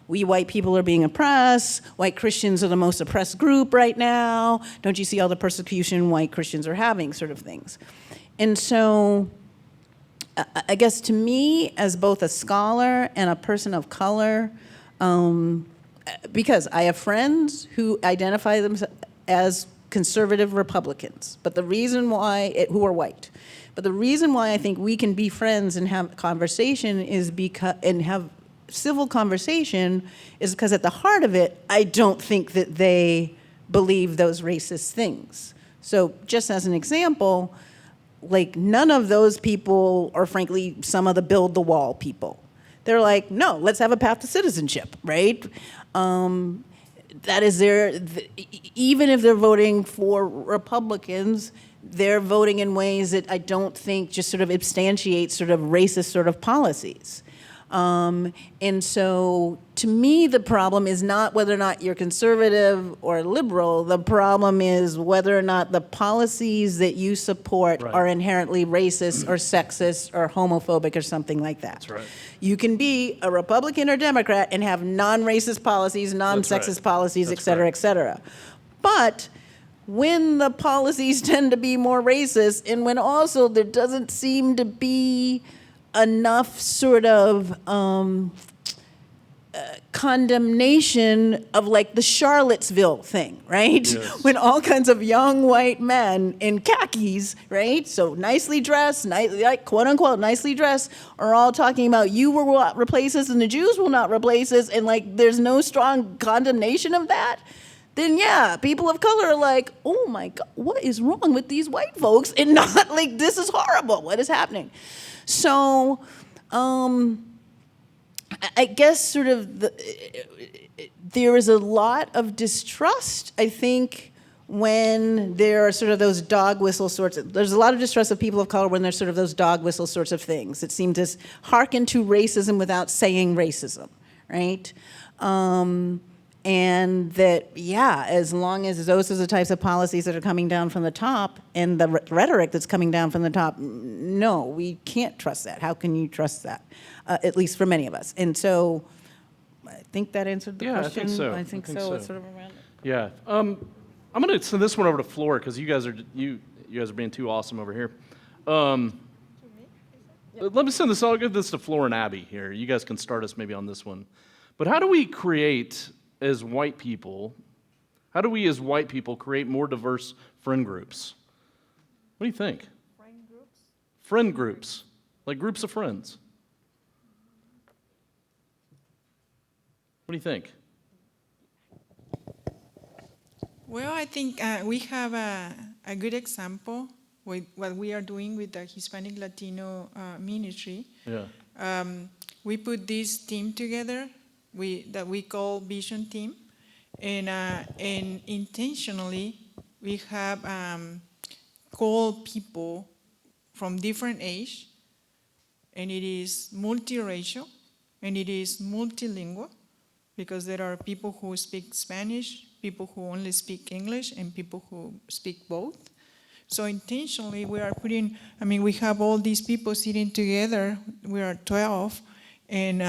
We white people are being oppressed. White Christians are the most oppressed group right now. Don't you see all the persecution white Christians are having, sort of things. And so I guess to me, as both a scholar and a person of color, because I have friends who identify themselves as conservative Republicans, but the reason why, who are white, but the reason why I think we can be friends and have conversation is because, and have civil conversation is because at the heart of it, I don't think that they believe those racist things. So just as an example, like none of those people are frankly some of the build the wall people. They're like, no, let's have a path to citizenship, right? That is even if they're voting for Republicans, they're voting in ways that I don't think just sort of substantiate sort of racist sort of policies. And so to me, the problem is not whether or not you're conservative or liberal. The problem is whether or not the policies that you support are inherently racist or sexist or homophobic or something like that. That's right. You can be a Republican or Democrat and have non-racist policies, non-sexist policies, et cetera, et cetera. But when the policies tend to be more racist and when also there doesn't seem to be enough sort of condemnation of like the Charlottesville thing, right? Yes. When all kinds of young white men in khakis, right? So nicely dressed, like quote unquote nicely dressed, are all talking about you will not replace us and the Jews will not replace us, and like there's no strong condemnation of that. Then yeah, people of color are like, oh my God, what is wrong with these white folks? And not like, this is horrible, what is happening? So I guess sort of there is a lot of distrust, I think, when there are sort of those dog whistle sorts of, there's a lot of distrust of people of color when there's sort of those dog whistle sorts of things that seem to hearken to racism without saying racism, right? And that, yeah, as long as those are the types of policies that are coming down from the top and the rhetoric that's coming down from the top, no, we can't trust that. How can you trust that? At least for many of us. And so I think that answered the Yeah, question. I think so. I think so. It's sort of around it. Yeah. I'm going to send this one over to Flora because you guys are being too awesome over here. Let me send this. I'll give this to Flora and Abby here. You guys can start us maybe on this one. But how do we create as white people? How do we as white people create more diverse friend groups? What do you think? Friend groups? Friend groups, like groups of friends. What do you think? Well, I think we have a good example with what we are doing with the Hispanic Latino ministry. Yeah. We put this team together that we call Vision Team, and intentionally we have called people from different age, and it is multiracial, and it is multilingual, because there are people who speak Spanish, people who only speak English, and people who speak both. So intentionally, we are we have all these people sitting together. We are 12, and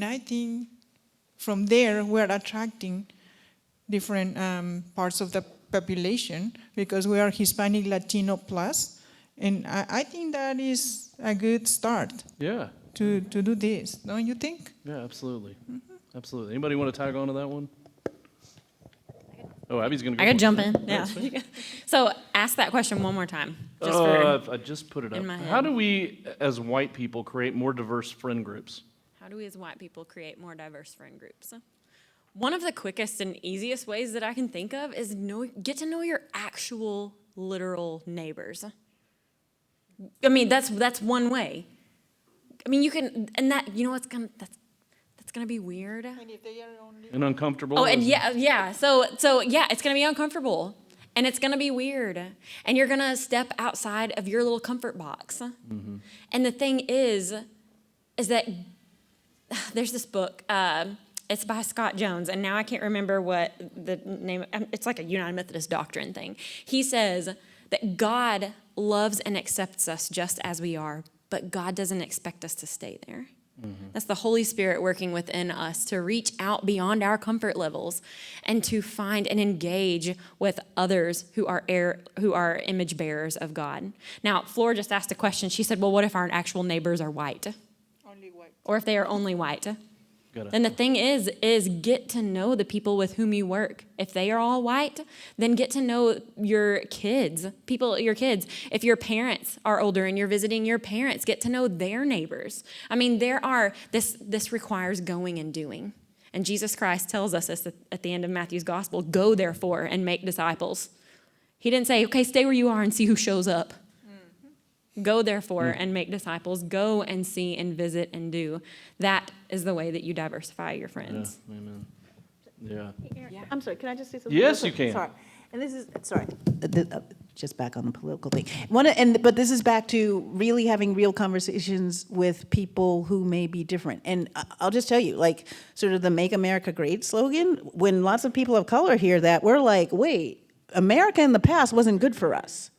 I think from there, we're attracting different parts of the population because we are Hispanic Latino plus, and I think that is a good start. Yeah. To do this, don't you think? Yeah, absolutely. Absolutely. Anybody want to tag on to that one? Oh, Abby's going to go. I could jump it. in. Yeah. So ask that question one more time. Just I just put it up. in my head. How do we, as white people, create more diverse friend groups? How do we as white people create more diverse friend groups? One of the quickest and easiest ways that I can think of is get to know your actual literal neighbors. I mean, that's one way. I mean, you can, and that, you know what's gonna, that's gonna be weird. And if they are only And uncomfortable? Oh, and yeah. So yeah, it's gonna be uncomfortable, and it's gonna be weird, and you're gonna step outside of your little comfort box. Mm-hmm. And the thing is that there's this book. It's by Scott Jones, and now I can't remember what the name. It's like a United Methodist doctrine thing. He says that God loves and accepts us just as we are, but God doesn't expect us to stay there. Mm-hmm. That's the Holy Spirit working within us to reach out beyond our comfort levels and to find and engage with others who are image bearers of God. Now, Flora just asked a question. She said, well, what if our actual neighbors are white? only white. Or if they are only white? Then the thing is get to know the people with whom you work. If they are all white, then get to know your kids. If your parents are older and you're visiting your parents, get to know their neighbors. I mean, this requires going and doing. And Jesus Christ tells us this at the end of Matthew's gospel, go therefore and make disciples. He didn't say, okay, stay where you are and see who shows up. Go, therefore, and make disciples. Go and see and visit and do. That is the way that you diversify your friends. Yeah, amen. Yeah. I'm sorry, can I just say something? Yes, real you quick? can. Sorry. And this is, just back on the political thing. But this is back to really having real conversations with people who may be different. And I'll just tell you, like, sort of the Make America Great slogan, when lots of people of color hear that, we're like, wait, America in the past wasn't good for us.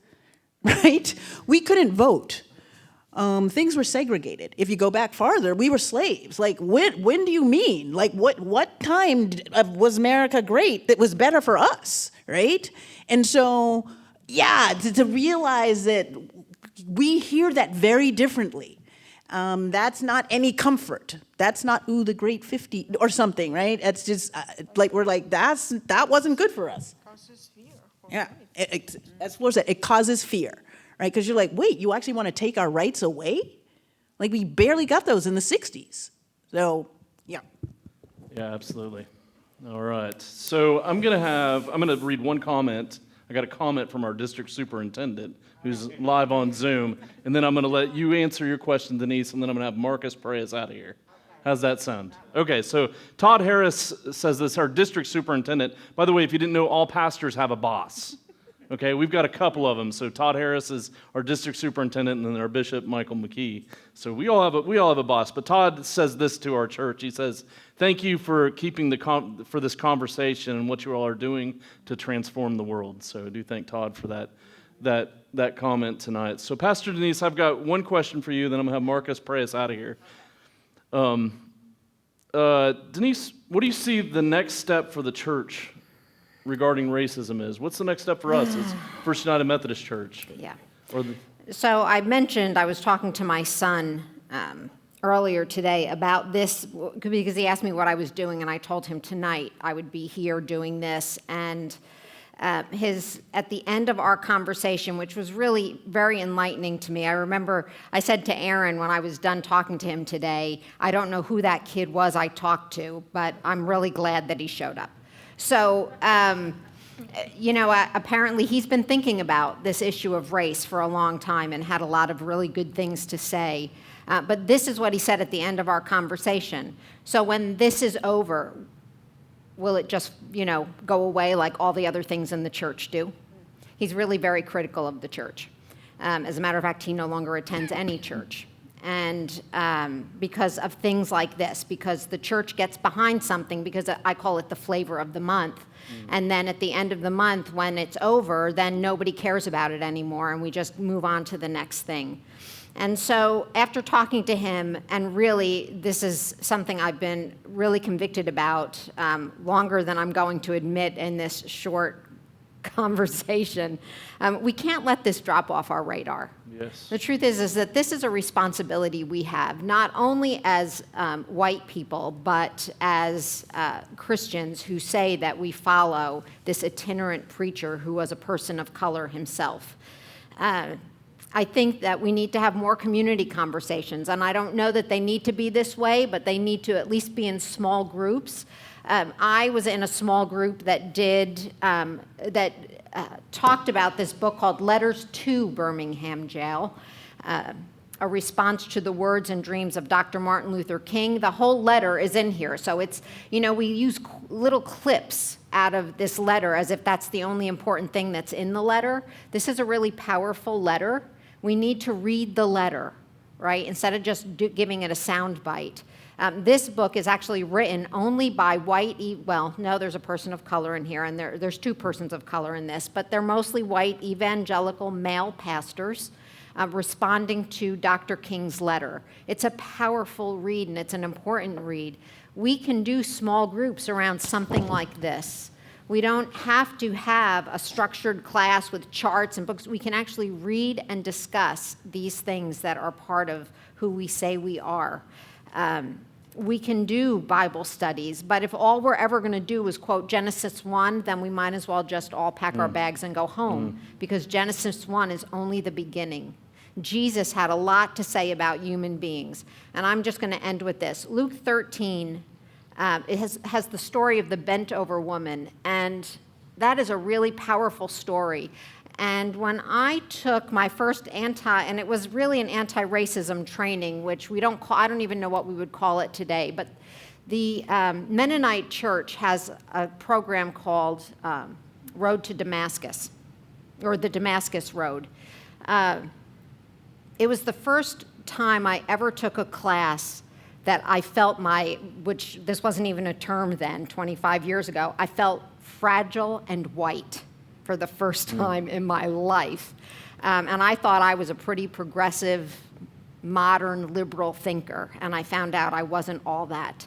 Right? We couldn't vote. Things were segregated. If you go back farther, we were slaves. Like, when do you mean? Like, what time was America great that was better for us, right? And so, yeah, to realize that we hear that very differently. That's not any comfort. That's not, the great 50 or something, right? It's just, we're like, that wasn't good for us. Causes fear. Yeah, that's what it causes fear, right? Because you're like, wait, you actually want to take our rights away? Like, we barely got those in the 60s. So, yeah. Yeah, absolutely. All right. So I'm going to read one comment. I got a comment from our district superintendent who's live on Zoom, and then I'm going to let you answer your question, Denise, and then I'm going to have Marcus pray us out of here. How's that sound? Okay, so Todd Harris says this, our district superintendent. By the way, if you didn't know, all pastors have a boss. Okay, we've got a couple of them. So Todd Harris is our district superintendent, and then our bishop, Michael McKee. So we all have a boss. But Todd says this to our church. He says, "Thank you for keeping for this conversation and what you all are doing to transform the world." So I do thank Todd for that comment tonight. So Pastor Denise, I've got one question for you. Then I'm gonna have Marcus pray us out of here. Denise, what do you see the next step for the church regarding racism is? What's the next step for us as First United Methodist Church? Yeah. Or So I mentioned I was talking to my son earlier today about this because he asked me what I was doing, and I told him tonight I would be here doing this. And at the end of our conversation, which was really very enlightening to me, I remember I said to Aaron when I was done talking to him today, I don't know who that kid was I talked to, but I'm really glad that he showed up. So, apparently he's been thinking about this issue of race for a long time and had a lot of really good things to say. But this is what he said at the end of our conversation. So when this is over, will it just, go away like all the other things in the church do? He's really very critical of the church. As a matter of fact, he no longer attends any church. And because of things like this, because the church gets behind something, because I call it the flavor of the month. And then at the end of the month, when it's over, then nobody cares about it anymore, and we just move on to the next thing. And so after talking to him, and really this is something I've been really convicted about longer than I'm going to admit in this short conversation, we can't let this drop off our radar. yes, The truth is that this is a responsibility we have, not only as white people, but as Christians who say that we follow this itinerant preacher who was a person of color himself. I think that we need to have more community conversations, and I don't know that they need to be this way, but they need to at least be in small groups. I was in a small group that talked about this book called Letters to Birmingham Jail, a response to the words and dreams of Dr. Martin Luther King. The whole letter is in here. So it's, we use little clips out of this letter as if that's the only important thing that's in the letter. This is a really powerful letter. We need to read the letter, right, instead of just giving it a sound bite. This book is actually written only by there's a person of color in here, and there's two persons of color in this, but they're mostly white evangelical male pastors responding to Dr. King's letter. It's a powerful read, and it's an important read. We can do small groups around something like this. We don't have to have a structured class with charts and books. We can actually read and discuss these things that are part of who we say we are. We can do Bible studies, but if all we're ever going to do is quote Genesis 1, then we might as well just all pack our bags and go home, because Genesis 1 is only the beginning. Jesus had a lot to say about human beings, and I'm just going to end with this. Luke 13 it has the story of the bent-over woman, and that is a really powerful story. And when I took my first and it was really an anti-racism training, which I don't even know what we would call it today, but the Mennonite Church has a program called Road to Damascus, or the Damascus Road. It was the first time I ever took a class that I felt which this wasn't even a term then, 25 years ago, I felt fragile and white for the first time in my life. And I thought I was a pretty progressive, modern, liberal thinker, and I found out I wasn't all that.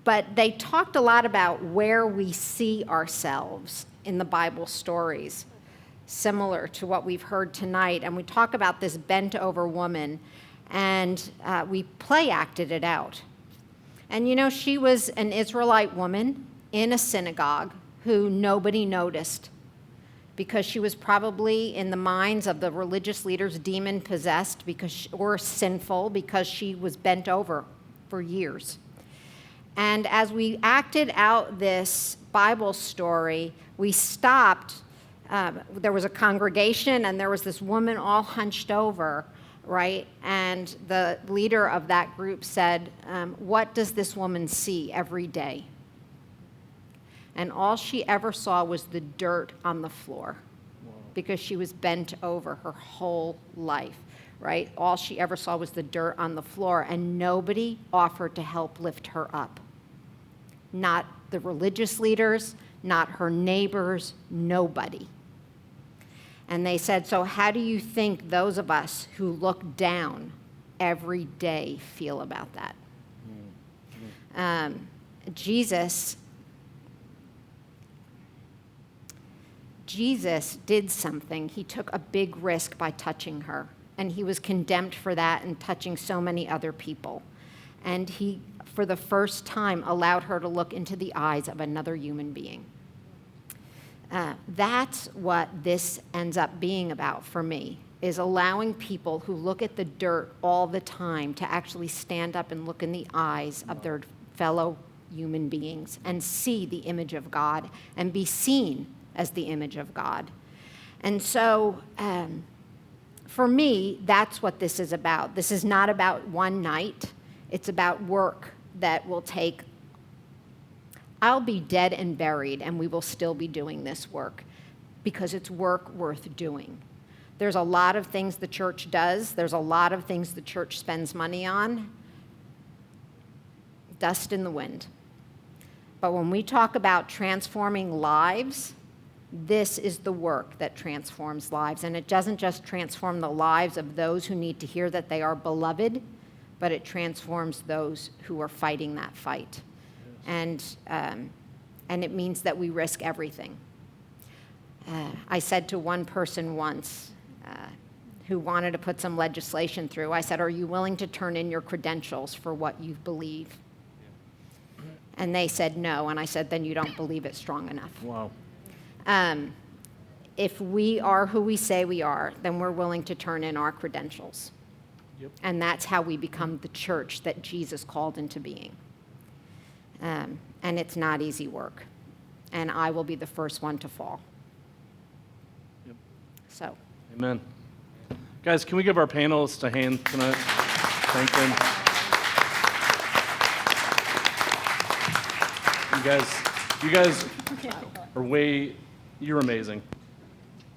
But they talked a lot about where we see ourselves in the Bible stories, similar to what we've heard tonight. And we talk about this bent-over woman, and we play-acted it out. And she was an Israelite woman in a synagogue who nobody noticed because she was probably in the minds of the religious leaders demon-possessed or sinful because she was bent over for years. And as we acted out this Bible story, we stopped. There was a congregation, and there was this woman all hunched over, right? And the leader of that group said, what does this woman see every day? And all she ever saw was the dirt on the floor. because she was bent over her whole life, right? All she ever saw was the dirt on the floor, and nobody offered to help lift her up. Not the religious leaders, not her neighbors, nobody. And they said, so how do you think those of us who look down every day feel about that? Jesus did something. He took a big risk by touching her, and he was condemned for that and touching so many other people. And he, for the first time, allowed her to look into the eyes of another human being. That's what this ends up being about for me, is allowing people who look at the dirt all the time to actually stand up and look in the eyes of their fellow human beings and see the image of God and be seen as the image of God. And so for me, that's what this is about. This is not about one night. It's about work that will take, I'll be dead and buried, and we will still be doing this work because it's work worth doing. There's a lot of things the church does. There's a lot of things the church spends money on. Dust in the wind. But when we talk about transforming lives, this is the work that transforms lives. And it doesn't just transform the lives of those who need to hear that they are beloved, but it transforms those who are fighting that fight. Yes. And it means that we risk everything. I said to one person once who wanted to put some legislation through, I said, are you willing to turn in your credentials for what you believe? And they said no, and I said, then you don't believe it strong enough. Wow. If we are who we say we are, then we're willing to turn in our credentials. Yep. And that's how we become the church that Jesus called into being. And it's not easy work. And I will be the first one to fall. Yep. So. Amen. Guys, can we give our panelists a hand tonight? Thank them. You guys are you're amazing.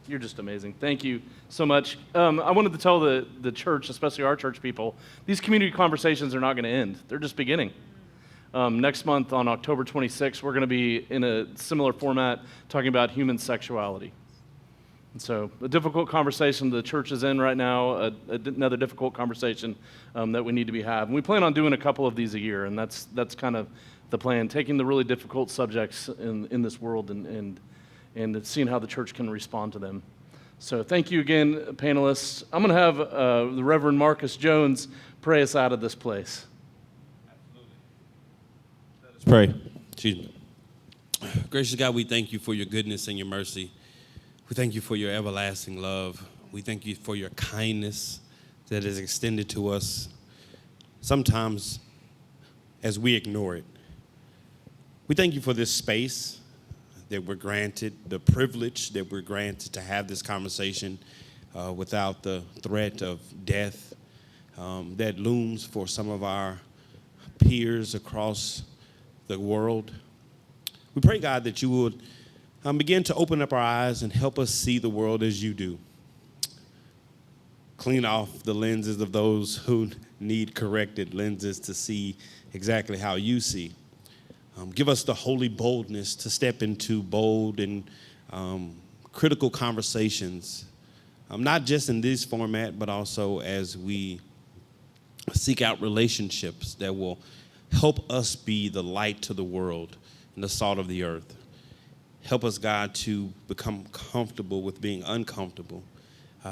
You're just amazing. Thank you so much. I wanted to tell the church, especially our church people, these community conversations are not going to end. They're just beginning. Next month on October 26th, we're going to be in a similar format talking about human sexuality. And so a difficult conversation the church is in right now, another difficult conversation that we need to be having. We plan on doing a couple of these a year, and that's kind of the plan, taking the really difficult subjects in this world and seeing how the church can respond to them. So thank you again, panelists. I'm going to have the Reverend Marcus Jones pray us out of this place. Let's pray. Excuse me. Gracious God, we thank you for your goodness and your mercy. We thank you for your everlasting love. We thank you for your kindness that is extended to us, sometimes as we ignore it. We thank you for this space that we're granted, the privilege that we're granted to have this conversation without the threat of death that looms for some of our peers across the world. We pray, God, that you would begin to open up our eyes and help us see the world as you do. Clean off the lenses of those who need corrected lenses to see exactly how you see. Give us the holy boldness to step into bold and critical conversations, not just in this format, but also as we seek out relationships that will help us be the light to the world and the salt of the earth. Help us, God, to become comfortable with being uncomfortable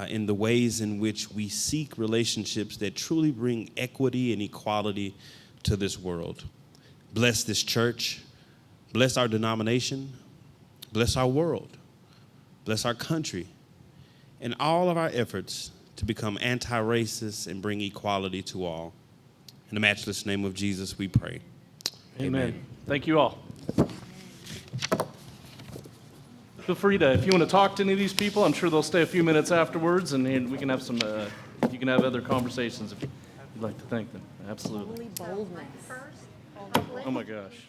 in the ways in which we seek relationships that truly bring equity and equality to this world. Bless this church. Bless our denomination. Bless our world. Bless our country. And all of our efforts to become anti-racist and bring equality to all. In the matchless name of Jesus, we pray. Amen. Thank you all. Feel free to, if you want to talk to any of these people, I'm sure they'll stay a few minutes afterwards, and we can have some, you can have other conversations if you'd like to thank them. Absolutely. Boldness. Oh my gosh.